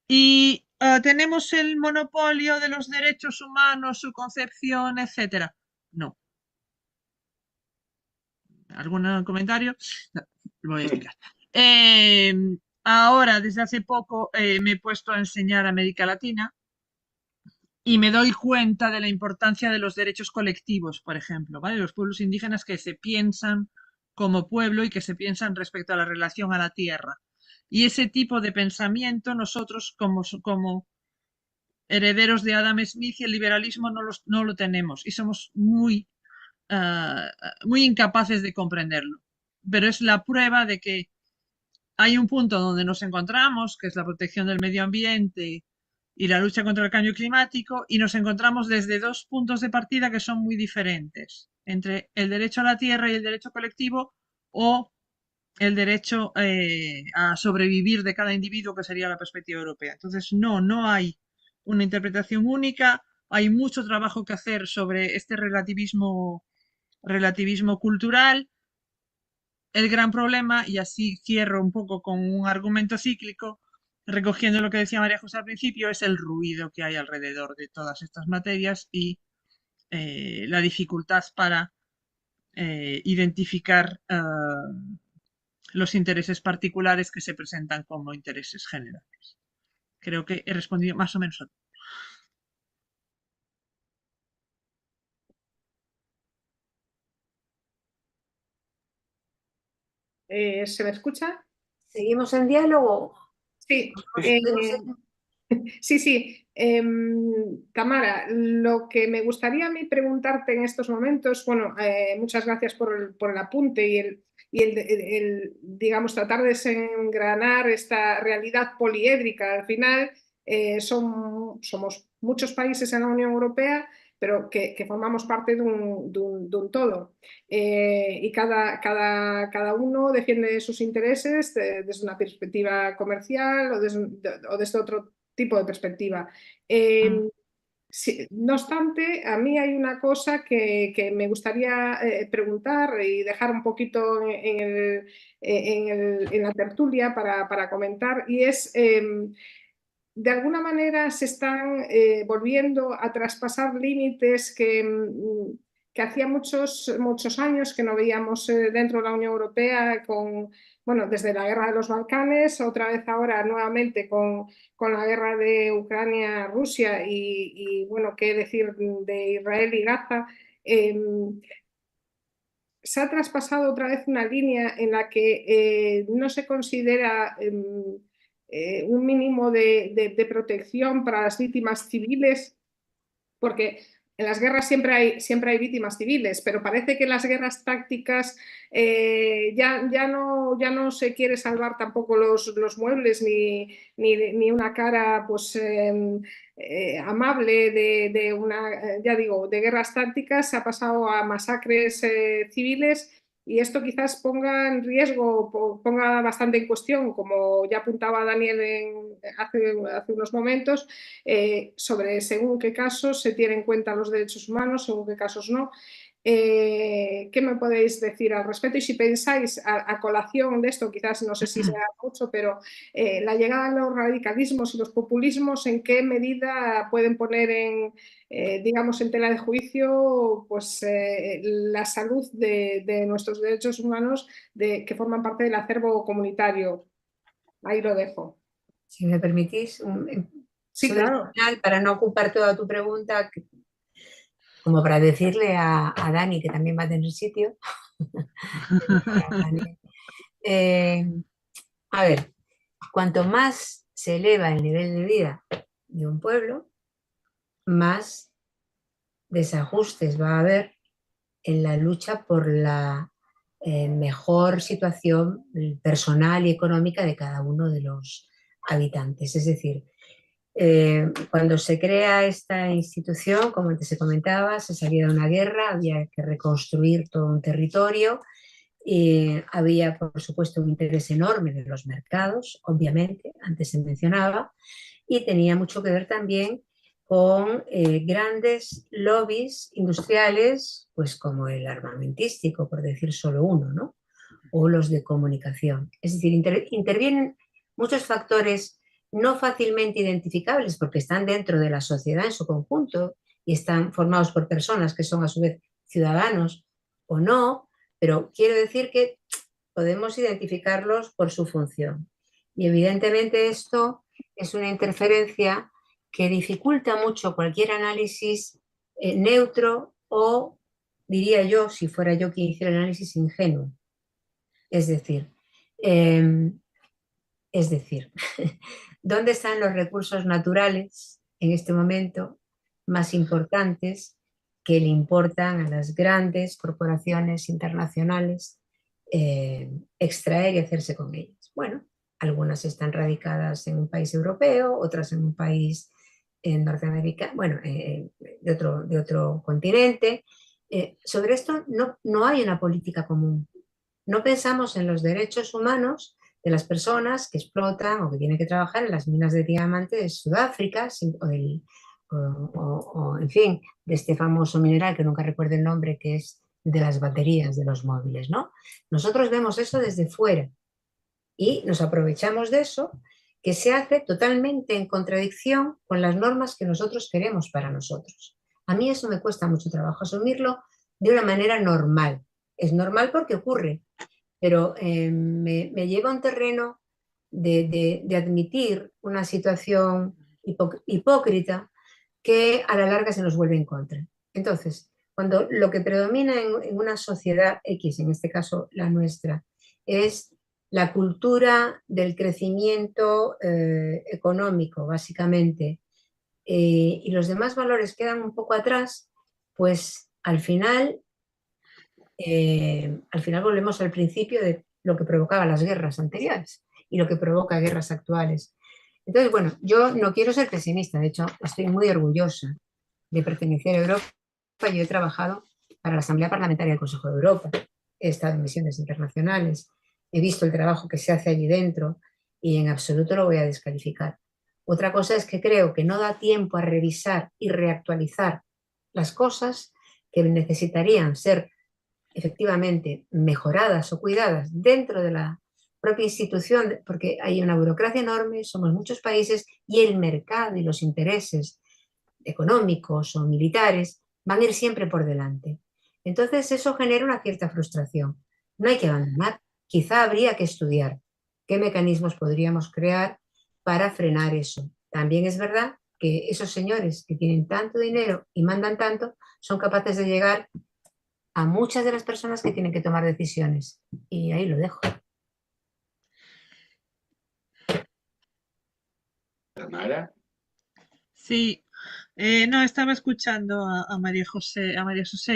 Y tenemos el monopolio de los derechos humanos, su concepción, etcétera. No. ¿Algún comentario? No, lo voy a explicar. Ahora, desde hace poco, me he puesto a enseñar América Latina y me doy cuenta de la importancia de los derechos colectivos, por ejemplo, ¿vale? Los pueblos indígenas que se piensan como pueblo y que se piensan respecto a la relación a la tierra. Y ese tipo de pensamiento nosotros como herederos de Adam Smith y el liberalismo no lo tenemos y somos muy incapaces de comprenderlo. Pero es la prueba de que hay un punto donde nos encontramos, que es la protección del medio ambiente y la lucha contra el cambio climático, y nos encontramos desde dos puntos de partida que son muy diferentes, entre el derecho a la tierra y el derecho colectivo o el derecho a sobrevivir de cada individuo, que sería la perspectiva europea. Entonces, no hay una interpretación única, hay mucho trabajo que hacer sobre este relativismo cultural. El gran problema, y así cierro un poco con un argumento cíclico, recogiendo lo que decía María José al principio, es el ruido que hay alrededor de todas estas materias y la dificultad para identificar los intereses particulares que se presentan como intereses generales. Creo que he respondido más o menos a todo. ¿Se me escucha? ¿Seguimos en diálogo? Sí. Sí, sí. Tamara, lo que me gustaría a mí preguntarte en estos momentos, bueno, muchas gracias por el apunte digamos, tratar de desengranar esta realidad poliédrica. Al final, somos muchos países en la Unión Europea, pero que formamos parte de un todo. Y cada uno defiende sus intereses desde una perspectiva comercial o desde otro tipo de perspectiva. Mm. Sí, no obstante, a mí hay una cosa que me gustaría preguntar y dejar un poquito en la tertulia para comentar, y es, de alguna manera se están volviendo a traspasar límites que hacía muchos años que no veíamos dentro de la Unión Europea, bueno, desde la guerra de los Balcanes, otra vez ahora nuevamente con la guerra de Ucrania-Rusia bueno, qué decir de Israel y Gaza. Eh, Se ha traspasado otra vez una línea en la que no se considera un mínimo de protección para las víctimas civiles, porque en las guerras siempre hay víctimas civiles, pero parece que en las guerras tácticas ya no se quiere salvar tampoco los muebles ni una cara pues, amable ya digo, de guerras tácticas. Se ha pasado a masacres civiles, y esto quizás ponga en riesgo, ponga bastante en cuestión, como ya apuntaba Daniel hace unos momentos, sobre según qué casos se tienen en cuenta los derechos humanos, según qué casos no. ¿Qué me podéis decir al respecto? Y si pensáis a colación de esto, quizás no sé si sea mucho, pero la llegada de los radicalismos y los populismos, ¿en qué medida pueden poner digamos, en tela de juicio pues, la salud de nuestros derechos humanos que forman parte del acervo comunitario? Ahí lo dejo. Si me permitís, Sí, sobre el claro. final, para no ocupar toda tu pregunta, como para decirle a Dani, que también va a tener sitio. Eh, a ver, cuanto más se eleva el nivel de vida de un pueblo, más desajustes va a haber en la lucha por la mejor situación personal y económica de cada uno de los habitantes. Es decir, cuando se crea esta institución, como antes se comentaba, se salía de una guerra, había que reconstruir todo un territorio. Había, por supuesto, un interés enorme de los mercados, obviamente, antes se mencionaba, y tenía mucho que ver también con grandes lobbies industriales, pues como el armamentístico, por decir solo uno, ¿no? O los de comunicación. Es decir, intervienen muchos factores no fácilmente identificables porque están dentro de la sociedad en su conjunto y están formados por personas que son a su vez ciudadanos o no, pero quiero decir que podemos identificarlos por su función. Y evidentemente esto es una interferencia que dificulta mucho cualquier análisis neutro o, diría yo, si fuera yo quien hiciera el análisis, ingenuo. Es decir, eh, es decir, ¿dónde están los recursos naturales en este momento más importantes que le importan a las grandes corporaciones internacionales extraer y hacerse con ellas? Bueno, algunas están radicadas en un país europeo, otras en un país en Norteamérica, bueno, de otro continente. Sobre esto no hay una política común. No pensamos en los derechos humanos de las personas que explotan o que tienen que trabajar en las minas de diamante de Sudáfrica o, en fin, de este famoso mineral que nunca recuerdo el nombre, que es de las baterías de los móviles, ¿no? Nosotros vemos eso desde fuera y nos aprovechamos de eso, que se hace totalmente en contradicción con las normas que nosotros queremos para nosotros. A mí eso me cuesta mucho trabajo asumirlo de una manera normal. Es normal porque ocurre, pero me lleva a un terreno de admitir una situación hipócrita que a la larga se nos vuelve en contra. Entonces, cuando lo que predomina en una sociedad X, en este caso la nuestra, es la cultura del crecimiento económico, básicamente, y los demás valores quedan un poco atrás, pues al final volvemos al principio de lo que provocaba las guerras anteriores y lo que provoca guerras actuales. Entonces, bueno, yo no quiero ser pesimista, de hecho, estoy muy orgullosa de pertenecer a Europa. Yo he trabajado para la Asamblea Parlamentaria del Consejo de Europa, he estado en misiones internacionales, he visto el trabajo que se hace allí dentro y en absoluto lo voy a descalificar. Otra cosa es que creo que no da tiempo a revisar y reactualizar las cosas que necesitarían ser efectivamente mejoradas o cuidadas dentro de la propia institución, porque hay una burocracia enorme, somos muchos países y el mercado y los intereses económicos o militares van a ir siempre por delante. Entonces eso genera una cierta frustración. No hay que abandonar. Quizá habría que estudiar qué mecanismos podríamos crear para frenar eso. También es verdad que esos señores que tienen tanto dinero y mandan tanto son capaces de llegar a muchas de las personas que tienen que tomar decisiones. Y ahí lo dejo. Tamara. Sí, no, estaba escuchando a María José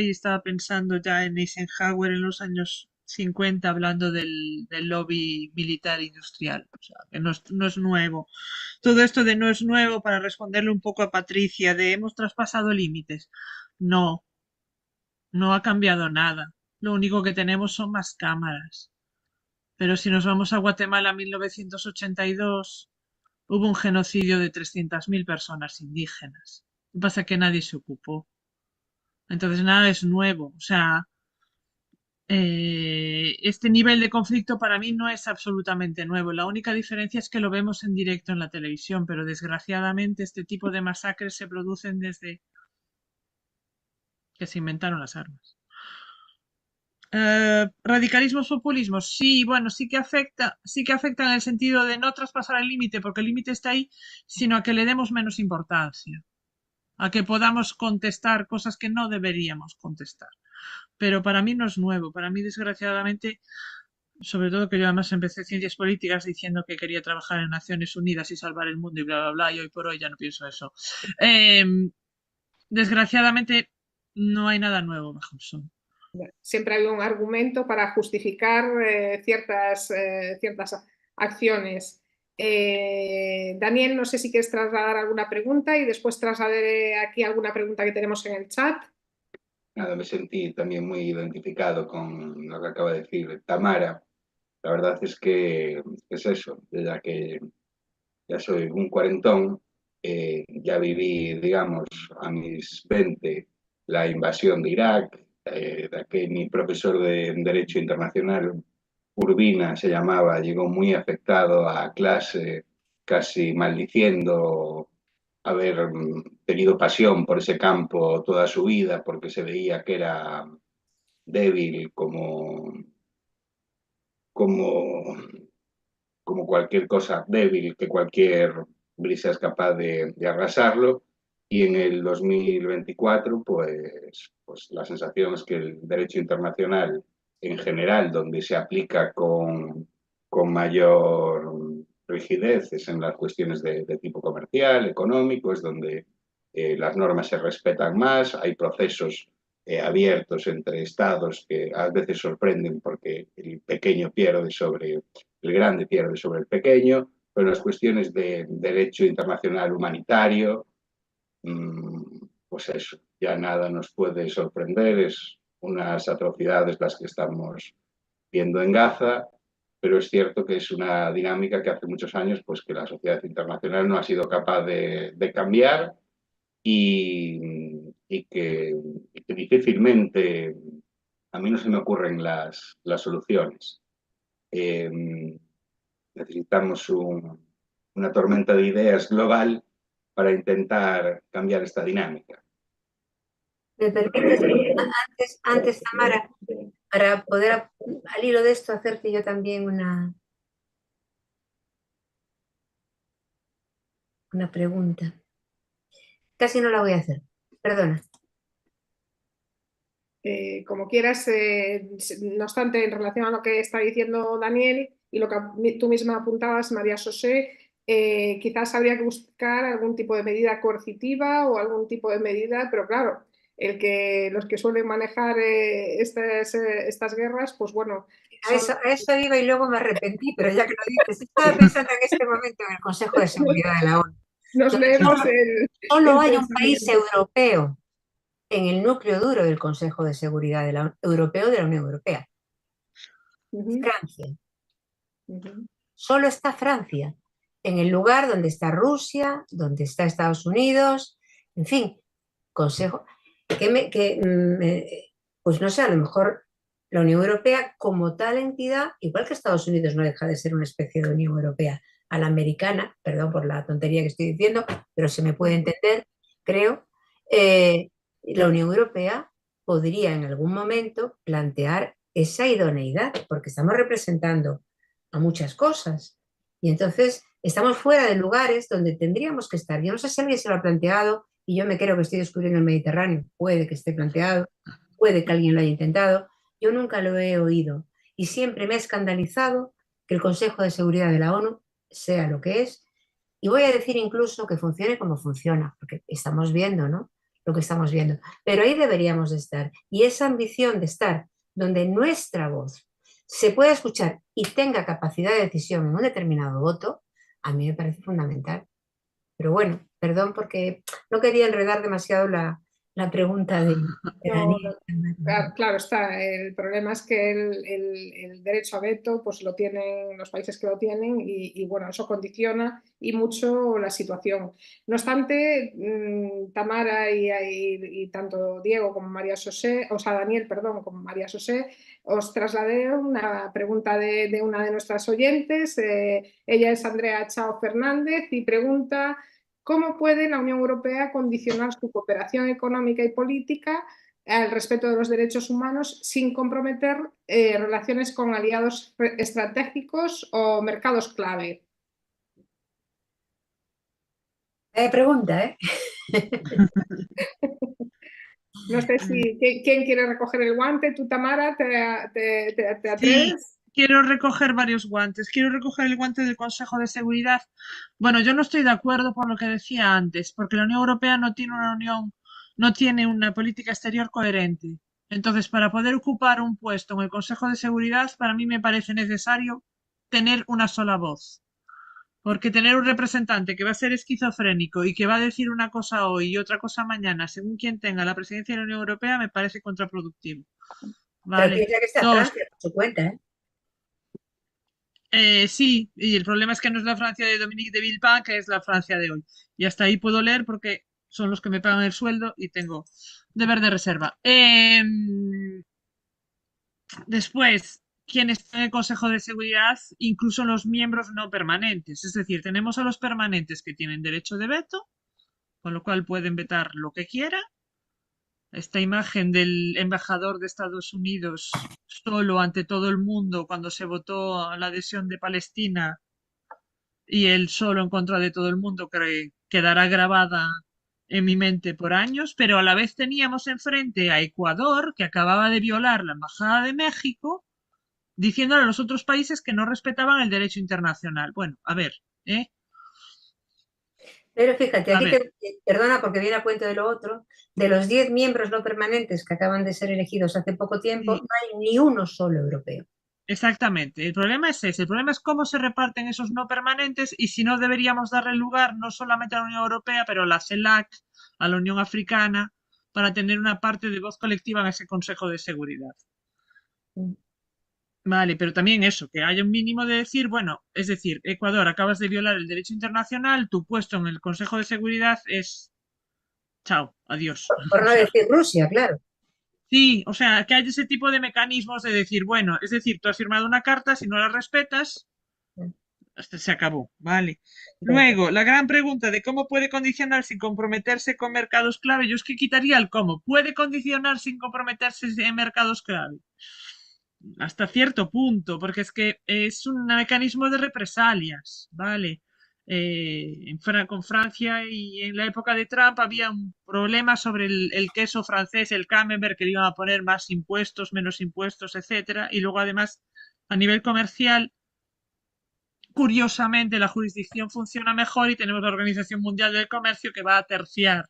y estaba pensando ya en Eisenhower en los años 50 hablando del lobby militar industrial, o sea, que no es nuevo. Todo esto de no es nuevo para responderle un poco a Patricia de hemos traspasado límites. No, no ha cambiado nada. Lo único que tenemos son más cámaras. Pero si nos vamos a Guatemala 1982, hubo un genocidio de 300.000 personas indígenas. Lo que pasa es que nadie se ocupó. Entonces nada es nuevo. O sea, este nivel de conflicto para mí no es absolutamente nuevo. La única diferencia es que lo vemos en directo en la televisión, pero desgraciadamente este tipo de masacres se producen desde que se inventaron las armas. Radicalismos, populismos, sí, bueno, sí que afecta en el sentido de no traspasar el límite, porque el límite está ahí, sino a que le demos menos importancia, a que podamos contestar cosas que no deberíamos contestar. Pero para mí no es nuevo, para mí desgraciadamente, sobre todo que yo además empecé ciencias políticas diciendo que quería trabajar en Naciones Unidas y salvar el mundo y bla, bla, bla, y hoy por hoy ya no pienso eso. Desgraciadamente no hay nada nuevo bajo el sol. Siempre hay un argumento para justificar ciertas acciones. Daniel, no sé si quieres trasladar alguna pregunta y después trasladaré aquí alguna pregunta que tenemos en el chat. Nada, me sentí también muy identificado con lo que acaba de decir Tamara. La verdad es que es eso, ya que ya soy un cuarentón, ya viví, digamos, a mis 20 la invasión de Irak, de que mi profesor de Derecho Internacional, Urbina se llamaba, llegó muy afectado a clase, casi maldiciendo haber tenido pasión por ese campo toda su vida, porque se veía que era débil como como cualquier cosa débil, que cualquier brisa es capaz de arrasarlo. Y en el 2024, pues la sensación es que el derecho internacional en general, donde se aplica con mayor rigidez, es en las cuestiones de tipo comercial, económico, es donde las normas se respetan más, hay procesos abiertos entre estados que a veces sorprenden porque el pequeño pierde sobre el grande pierde sobre el pequeño, pero las cuestiones de derecho internacional humanitario, pues eso, ya nada nos puede sorprender, es unas atrocidades las que estamos viendo en Gaza, pero es cierto que es una dinámica que hace muchos años pues, que la sociedad internacional no ha sido capaz de cambiar y que difícilmente a mí no se me ocurren las soluciones. Necesitamos una tormenta de ideas global para intentar cambiar esta dinámica. ¿Me permites antes, Tamara, para poder al hilo de esto hacerte yo también una pregunta? Casi no la voy a hacer, perdona. Como quieras, no obstante, en relación a lo que está diciendo Daniel, y lo que tú misma apuntabas, María José, quizás habría que buscar algún tipo de medida coercitiva o algún tipo de medida, pero claro, los que suelen manejar estas guerras, pues bueno, son... A eso iba y luego me arrepentí, pero ya que lo dices, estaba pensando en este momento en el Consejo de Seguridad de la ONU, Nos donde leemos solo el hay un país pensamiento. europeo en el núcleo duro del Consejo de Seguridad Europeo de la Unión Europea, Ujú, Francia. ujú. Solo está Francia, en el lugar donde está Rusia, donde está Estados Unidos, en fin, Consejo, pues no sé, a lo mejor la Unión Europea como tal entidad, igual que Estados Unidos no deja de ser una especie de Unión Europea a la americana, perdón por la tontería que estoy diciendo, pero se me puede entender, creo, la Unión Europea podría en algún momento plantear esa idoneidad, porque estamos representando a muchas cosas. Y entonces estamos fuera de lugares donde tendríamos que estar. Yo no sé si alguien se lo ha planteado y yo me creo que estoy descubriendo el Mediterráneo. Puede que esté planteado, puede que alguien lo haya intentado. Yo nunca lo he oído y siempre me ha escandalizado que el Consejo de Seguridad de la ONU sea lo que es. Y voy a decir incluso que funcione como funciona, porque estamos viendo, ¿no? Lo que estamos viendo. Pero ahí deberíamos de estar. Y esa ambición de estar donde nuestra voz se pueda escuchar y tenga capacidad de decisión en un determinado voto, a mí me parece fundamental. Pero bueno, perdón porque no quería enredar demasiado la pregunta de No, Daniel. claro, claro está. El problema es que el derecho a veto pues lo tienen los países que lo tienen y, bueno, eso condiciona y mucho la situación. No obstante, Tamara y tanto Diego como María José, o sea, Daniel, perdón, como María José, os trasladé una pregunta de una de nuestras oyentes. Ella es Andrea Chao Fernández y pregunta: ¿cómo puede la Unión Europea condicionar su cooperación económica y política al respeto de los derechos humanos sin comprometer relaciones con aliados estratégicos o mercados clave? Pregunta, ¿eh? No sé si quién quiere recoger el guante. ¿Tú, Tamara, te Sí, atreves? quiero recoger varios guantes. Quiero recoger el guante del Consejo de Seguridad. Bueno, yo no estoy de acuerdo por lo que decía antes, porque la Unión Europea no tiene una política exterior coherente. Entonces, para poder ocupar un puesto en el Consejo de Seguridad, para mí me parece necesario tener una sola voz. Porque tener un representante que va a ser esquizofrénico y que va a decir una cosa hoy y otra cosa mañana, según quien tenga la presidencia de la Unión Europea, me parece contraproductivo. Pero Vale. piensa que está Dos, Francia por su cuenta, ¿eh? sí, y el problema es que no es la Francia de Dominique de Villepin, que es la Francia de hoy. Y hasta ahí puedo leer porque son los que me pagan el sueldo y tengo deber de reserva. Después, quienes están en el Consejo de Seguridad, incluso los miembros no permanentes. Es decir, tenemos a los permanentes que tienen derecho de veto, con lo cual pueden vetar lo que quieran. Esta imagen del embajador de Estados Unidos solo ante todo el mundo cuando se votó la adhesión de Palestina y él solo en contra de todo el mundo que quedará grabada en mi mente por años, pero a la vez teníamos enfrente a Ecuador, que acababa de violar la Embajada de México, diciéndole a los otros países que no respetaban el derecho internacional. Bueno, a ver, ¿eh? Pero fíjate, A aquí ver, perdona porque viene a cuento de lo otro, de los 10 miembros no permanentes que acaban de ser elegidos hace poco tiempo, sí, no hay ni uno solo europeo. exactamente. El problema es ese. El problema es cómo se reparten esos no permanentes y si no deberíamos darle lugar no solamente a la Unión Europea, pero a la CELAC, a la Unión Africana, para tener una parte de voz colectiva en ese Consejo de Seguridad. Vale, pero también eso, que haya un mínimo de decir, bueno, es decir, Ecuador, acabas de violar el derecho internacional, tu puesto en el Consejo de Seguridad es chao, adiós. Por O no sea, decir Rusia, claro. sí, o sea, que haya ese tipo de mecanismos de decir, bueno, es decir, tú has firmado una carta, si no la respetas, hasta se acabó, ¿vale? Luego, la gran pregunta de cómo puede condicionar sin comprometerse con mercados clave, yo es que quitaría el cómo. ¿Puede condicionar sin comprometerse en mercados clave? Hasta cierto punto, porque es que es un mecanismo de represalias, ¿vale? Con Francia y en la época de Trump había un problema sobre el queso francés, el camembert, que le iban a poner más impuestos, menos impuestos, etcétera. Y luego además, a nivel comercial, curiosamente la jurisdicción funciona mejor y tenemos la Organización Mundial del Comercio que va a terciar.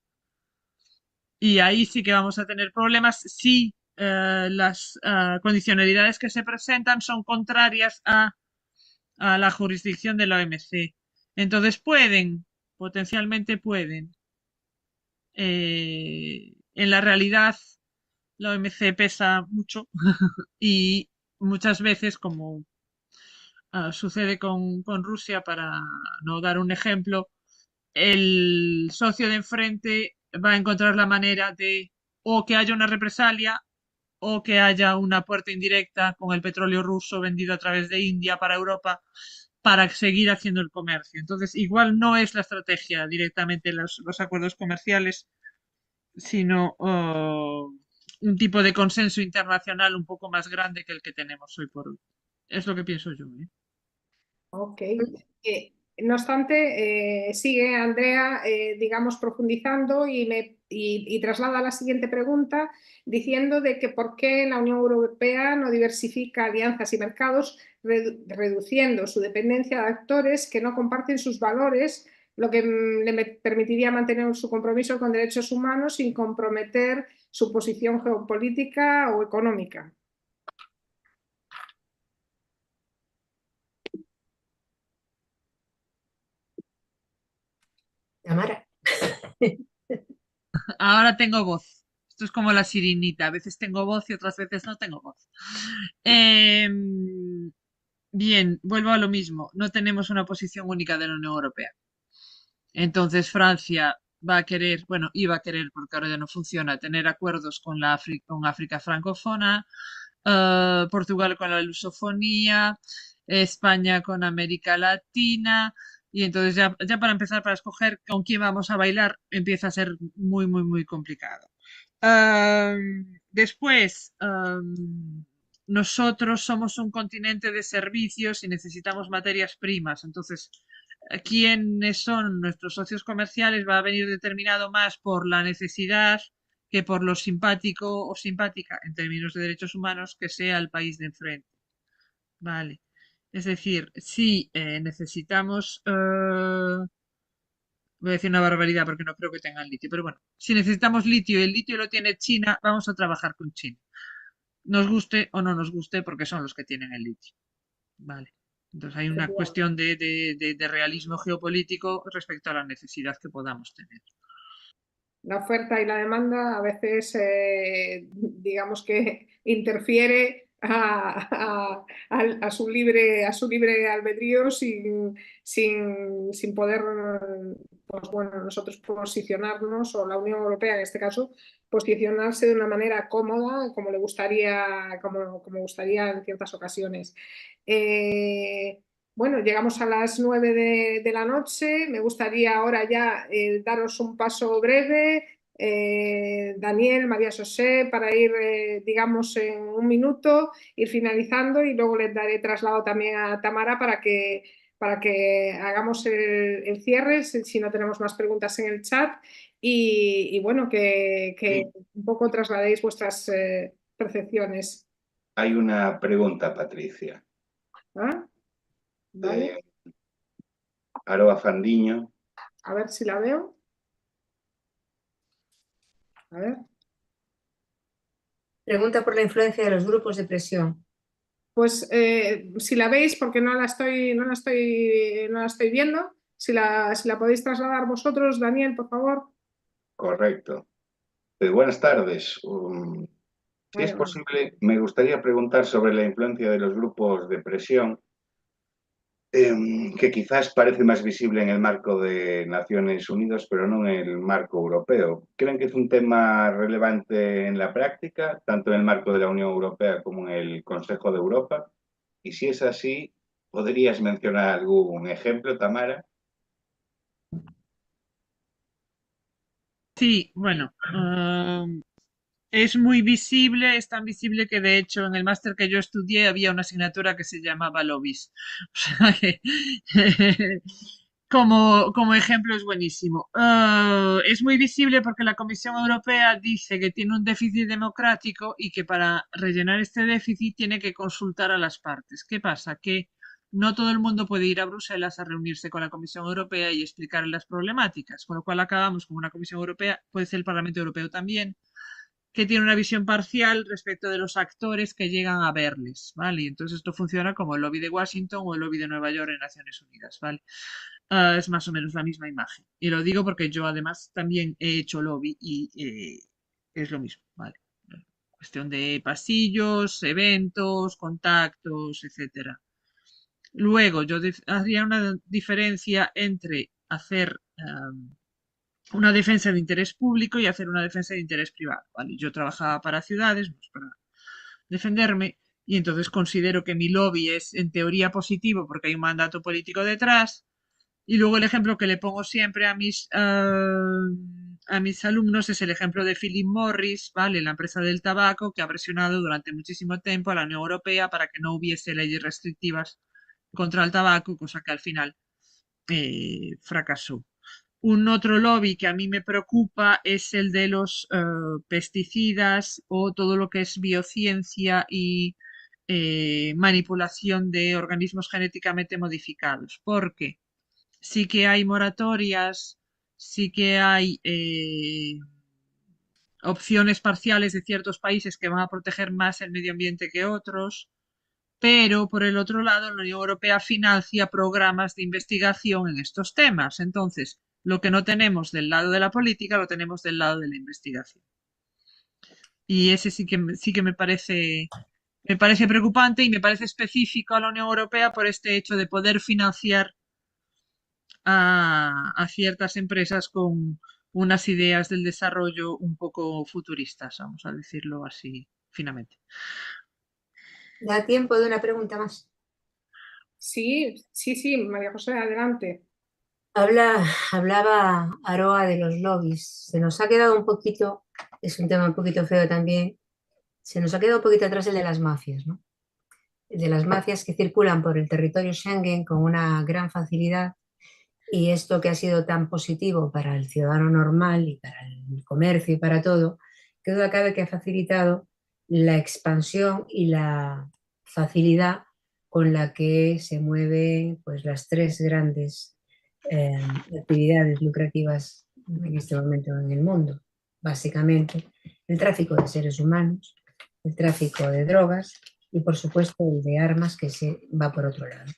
Y ahí sí que vamos a tener problemas si las condicionalidades que se presentan son contrarias a la jurisdicción de la OMC. Entonces potencialmente pueden. En la realidad, la OMC pesa mucho y muchas veces, como sucede con Rusia, para no dar un ejemplo, el socio de enfrente va a encontrar la manera de o que haya una represalia o que haya una puerta indirecta con el petróleo ruso vendido a través de India para Europa para seguir haciendo el comercio. Entonces, igual no es la estrategia directamente los acuerdos comerciales, sino un tipo de consenso internacional un poco más grande que el que tenemos hoy por hoy. Es lo que pienso yo, ¿eh? Ok. No obstante, sigue Andrea, digamos, profundizando y traslada la siguiente pregunta diciendo de que por qué la Unión Europea no diversifica alianzas y mercados, reduciendo su dependencia de actores que no comparten sus valores, lo que le permitiría mantener su compromiso con derechos humanos sin comprometer su posición geopolítica o económica. Tamara. Ahora tengo voz. Esto es como la sirenita. A veces tengo voz y otras veces no tengo voz. Bien, vuelvo a lo mismo. No tenemos una posición única de la Unión Europea. Entonces Francia va a querer, bueno, iba a querer, porque ahora ya no funciona, tener acuerdos con con África francófona, Portugal con la lusofonía, España con América Latina, y entonces ya para empezar, para escoger con quién vamos a bailar, empieza a ser muy, muy, muy complicado. Después, nosotros somos un continente de servicios y necesitamos materias primas, entonces quiénes son nuestros socios comerciales va a venir determinado más por la necesidad que por lo simpático o simpática en términos de derechos humanos que sea el país de enfrente. Vale. Es decir, si necesitamos, voy a decir una barbaridad porque no creo que tengan litio, pero bueno, si necesitamos litio y el litio lo tiene China, vamos a trabajar con China. Nos guste o no nos guste porque son los que tienen el litio. Vale. Entonces hay una cuestión de realismo geopolítico respecto a la necesidad que podamos tener. La oferta y la demanda a veces, digamos que interfiere a su libre albedrío sin poder, pues bueno, nosotros posicionarnos, o la Unión Europea en este caso, posicionarse de una manera cómoda, como gustaría en ciertas ocasiones. Bueno, llegamos a las 9 de la noche. Me gustaría ahora ya daros un paso breve, Daniel, María José, para ir, digamos, en un minuto, ir finalizando y luego les daré traslado también a Tamara para que hagamos el cierre, si no tenemos más preguntas en el chat. Y bueno, que un poco trasladéis vuestras percepciones. Hay una pregunta, Patricia. ¿Ah? ¿Vale? Aroa Fandiño. A ver si la veo. A ver. Pregunta por la influencia de los grupos de presión. Pues si la veis, porque no la estoy viendo, si la podéis trasladar vosotros, Daniel, por favor. Correcto. Buenas tardes. Si es posible, me gustaría preguntar sobre la influencia de los grupos de presión, que quizás parece más visible en el marco de Naciones Unidas, pero no en el marco europeo. ¿Creen que es un tema relevante en la práctica, tanto en el marco de la Unión Europea como en el Consejo de Europa? Y si es así, ¿podrías mencionar algún ejemplo, Tamara? Sí, bueno, es muy visible, es tan visible que de hecho en el máster que yo estudié había una asignatura que se llamaba lobbies. O sea que como ejemplo es buenísimo. Es muy visible porque la Comisión Europea dice que tiene un déficit democrático y que para rellenar este déficit tiene que consultar a las partes. ¿Qué pasa? Que no todo el mundo puede ir a Bruselas a reunirse con la Comisión Europea y explicar las problemáticas, con lo cual acabamos con una Comisión Europea, puede ser el Parlamento Europeo también, que tiene una visión parcial respecto de los actores que llegan a verles, ¿vale? Y entonces esto funciona como el lobby de Washington o el lobby de Nueva York en Naciones Unidas, ¿vale? Es más o menos la misma imagen. Y lo digo porque yo además también he hecho lobby y es lo mismo, ¿vale? Cuestión de pasillos, eventos, contactos, etcétera. Luego, yo haría una diferencia entre hacer una defensa de interés público y hacer una defensa de interés privado, ¿vale? Yo trabajaba para ciudades, pues para defenderme, y entonces considero que mi lobby es en teoría positivo porque hay un mandato político detrás. Y luego el ejemplo que le pongo siempre a mis alumnos es el ejemplo de Philip Morris, ¿vale? La empresa del tabaco que ha presionado durante muchísimo tiempo a la Unión Europea para que no hubiese leyes restrictivas contra el tabaco, cosa que al final fracasó. Un otro lobby que a mí me preocupa es el de los pesticidas o todo lo que es biociencia y manipulación de organismos genéticamente modificados. Porque sí que hay moratorias, sí que hay opciones parciales de ciertos países que van a proteger más el medio ambiente que otros, pero por el otro lado la Unión Europea financia programas de investigación en estos temas. Entonces, lo que no tenemos del lado de la política lo tenemos del lado de la investigación. Y ese sí que me parece preocupante y me parece específico a la Unión Europea por este hecho de poder financiar a ciertas empresas con unas ideas del desarrollo un poco futuristas, vamos a decirlo así finamente. Da tiempo de una pregunta más. Sí, María José, adelante. Hablaba Aroa de los lobbies. Se nos ha quedado un poquito, es un tema un poquito feo también, se nos ha quedado un poquito atrás el de las mafias, ¿no? El de las mafias que circulan por el territorio Schengen con una gran facilidad, y esto que ha sido tan positivo para el ciudadano normal y para el comercio y para todo, que duda cabe que ha facilitado la expansión y la facilidad con la que se mueven pues, las tres grandes actividades lucrativas en este momento en el mundo. Básicamente, el tráfico de seres humanos, el tráfico de drogas y, por supuesto, el de armas que se va por otro lado.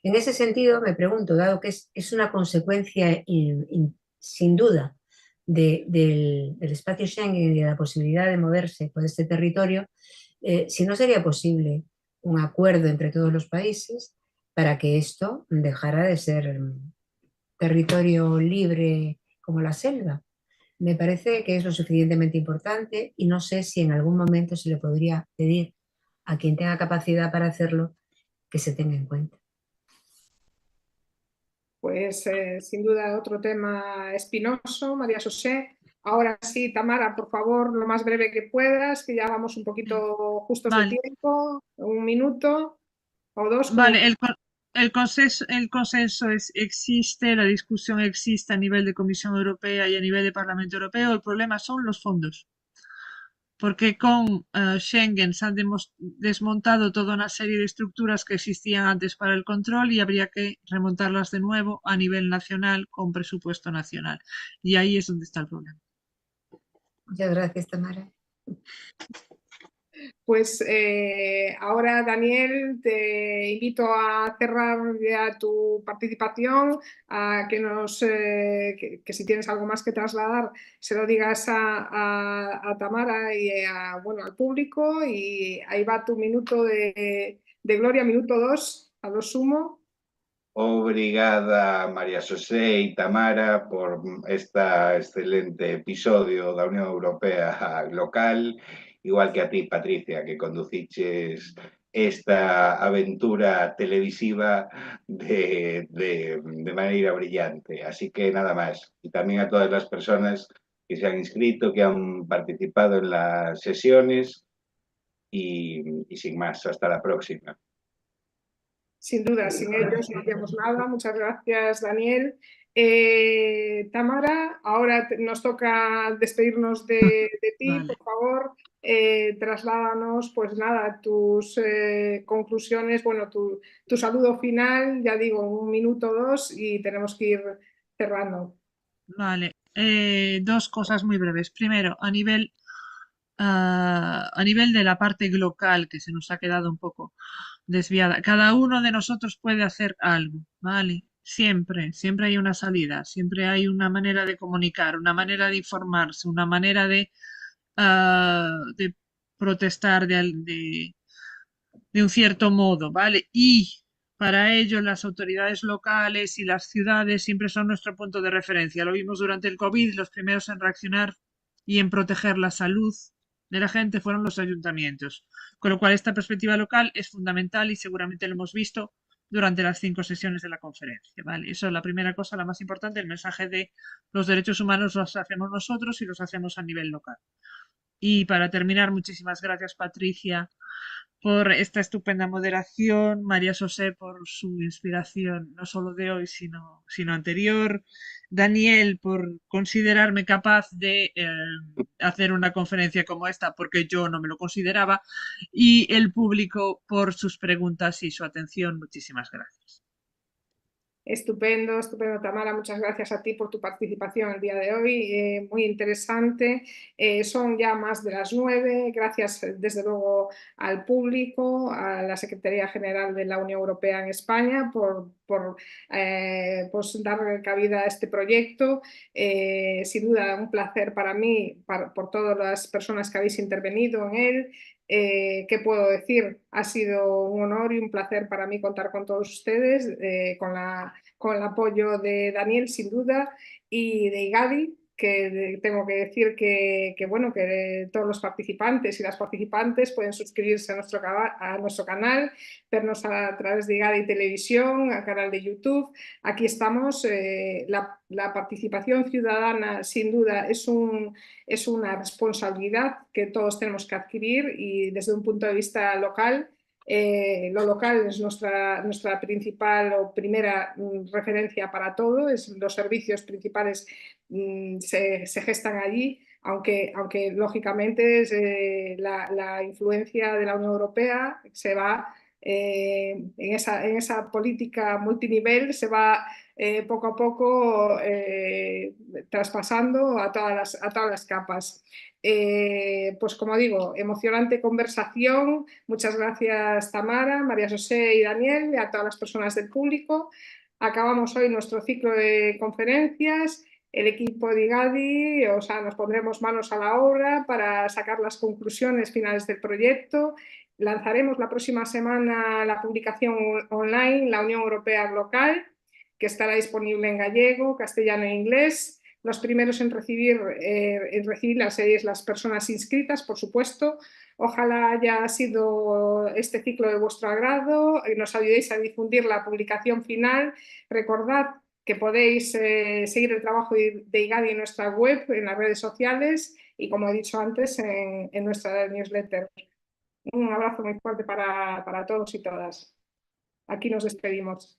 En ese sentido, me pregunto, dado que es una consecuencia sin duda del espacio Schengen y de la posibilidad de moverse por este territorio, si no sería posible un acuerdo entre todos los países para que esto dejara de ser territorio libre como la selva. Me parece que es lo suficientemente importante y no sé si en algún momento se le podría pedir a quien tenga capacidad para hacerlo que se tenga en cuenta. Pues sin duda otro tema espinoso, María José. Ahora sí, Tamara, por favor, lo más breve que puedas, que ya vamos un poquito justos de Vale, tiempo, un minuto o dos. vale, el consenso existe, la discusión existe a nivel de Comisión Europea y a nivel de Parlamento Europeo. El problema son los fondos. Porque con Schengen se han desmontado toda una serie de estructuras que existían antes para el control y habría que remontarlas de nuevo a nivel nacional con presupuesto nacional. Y ahí es donde está el problema. Muchas gracias, Tamara. Pues ahora, Daniel, te invito a cerrar ya tu participación, a que que si tienes algo más que trasladar, se lo digas a Tamara y bueno, al público. Y ahí va tu minuto de gloria, minuto 2, a lo sumo. Obrigada, María José y Tamara, por este excelente episodio da Unión Europea local, igual que a ti, Patricia, que conduciches esta aventura televisiva de manera brillante. Así que nada más. Y también a todas las personas que se han inscrito, que han participado en las sesiones y sin más, hasta la próxima. Sin duda, sin ellos no haríamos nada. Muchas gracias, Daniel. Tamara, ahora nos toca despedirnos de ti, Vale. por favor, trasládanos, pues nada, tus conclusiones, bueno, tu saludo final, ya digo, 1 minuto o 2 y tenemos que ir cerrando. Vale, dos cosas muy breves. Primero, a nivel de la parte local, que se nos ha quedado un poco desviada. Cada uno de nosotros puede hacer algo, ¿vale? Siempre, siempre hay una salida, siempre hay una manera de comunicar, una manera de informarse, una manera de protestar de un cierto modo, ¿vale? Y para ello las autoridades locales y las ciudades siempre son nuestro punto de referencia. Lo vimos durante el COVID, los primeros en reaccionar y en proteger la salud de la gente fueron los ayuntamientos. Con lo cual esta perspectiva local es fundamental y seguramente lo hemos visto durante las 5 sesiones de la conferencia, ¿vale? Eso es la primera cosa, la más importante, el mensaje de los derechos humanos los hacemos nosotros y los hacemos a nivel local. Y para terminar, muchísimas gracias, Patricia, por esta estupenda moderación, María José por su inspiración, no solo de hoy, sino anterior, Daniel por considerarme capaz de hacer una conferencia como esta, porque yo no me lo consideraba, y el público por sus preguntas y su atención. Muchísimas gracias. Estupendo, estupendo, Tamara. Muchas gracias a ti por tu participación el día de hoy. Muy interesante. Son ya más de las 9. Gracias, desde luego, al público, a la Secretaría General de la Unión Europea en España por pues dar cabida a este proyecto. Sin duda, un placer para mí, por todas las personas que habéis intervenido en él. ¿Qué puedo decir? Ha sido un honor y un placer para mí contar con todos ustedes, con el apoyo de Daniel, sin duda, y de Igadi, que tengo que decir bueno, que todos los participantes y las participantes pueden suscribirse a nuestro canal, vernos a través de Igadi Televisión, al canal de YouTube. Aquí estamos. La participación ciudadana, sin duda, es una responsabilidad que todos tenemos que adquirir y desde un punto de vista local. Lo local es nuestra principal o primera referencia para todo, los servicios principales se gestan allí, aunque lógicamente la influencia de la Unión Europea se va en esa política multinivel, se va poco a poco traspasando a todas las capas. Pues como digo, emocionante conversación. Muchas gracias, Tamara, María José y Daniel, y a todas las personas del público. Acabamos hoy nuestro ciclo de conferencias. El equipo de Igadi, o sea, nos pondremos manos a la obra para sacar las conclusiones finales del proyecto. Lanzaremos la próxima semana la publicación online, la Unión Europea Local, que estará disponible en gallego, castellano e inglés. Los primeros en recibir las personas inscritas, por supuesto. Ojalá haya sido este ciclo de vuestro agrado y nos ayudéis a difundir la publicación final. Recordad que podéis seguir el trabajo de Igadi en nuestra web, en las redes sociales y, como he dicho antes, en nuestra newsletter. Un abrazo muy fuerte para todos y todas. Aquí nos despedimos.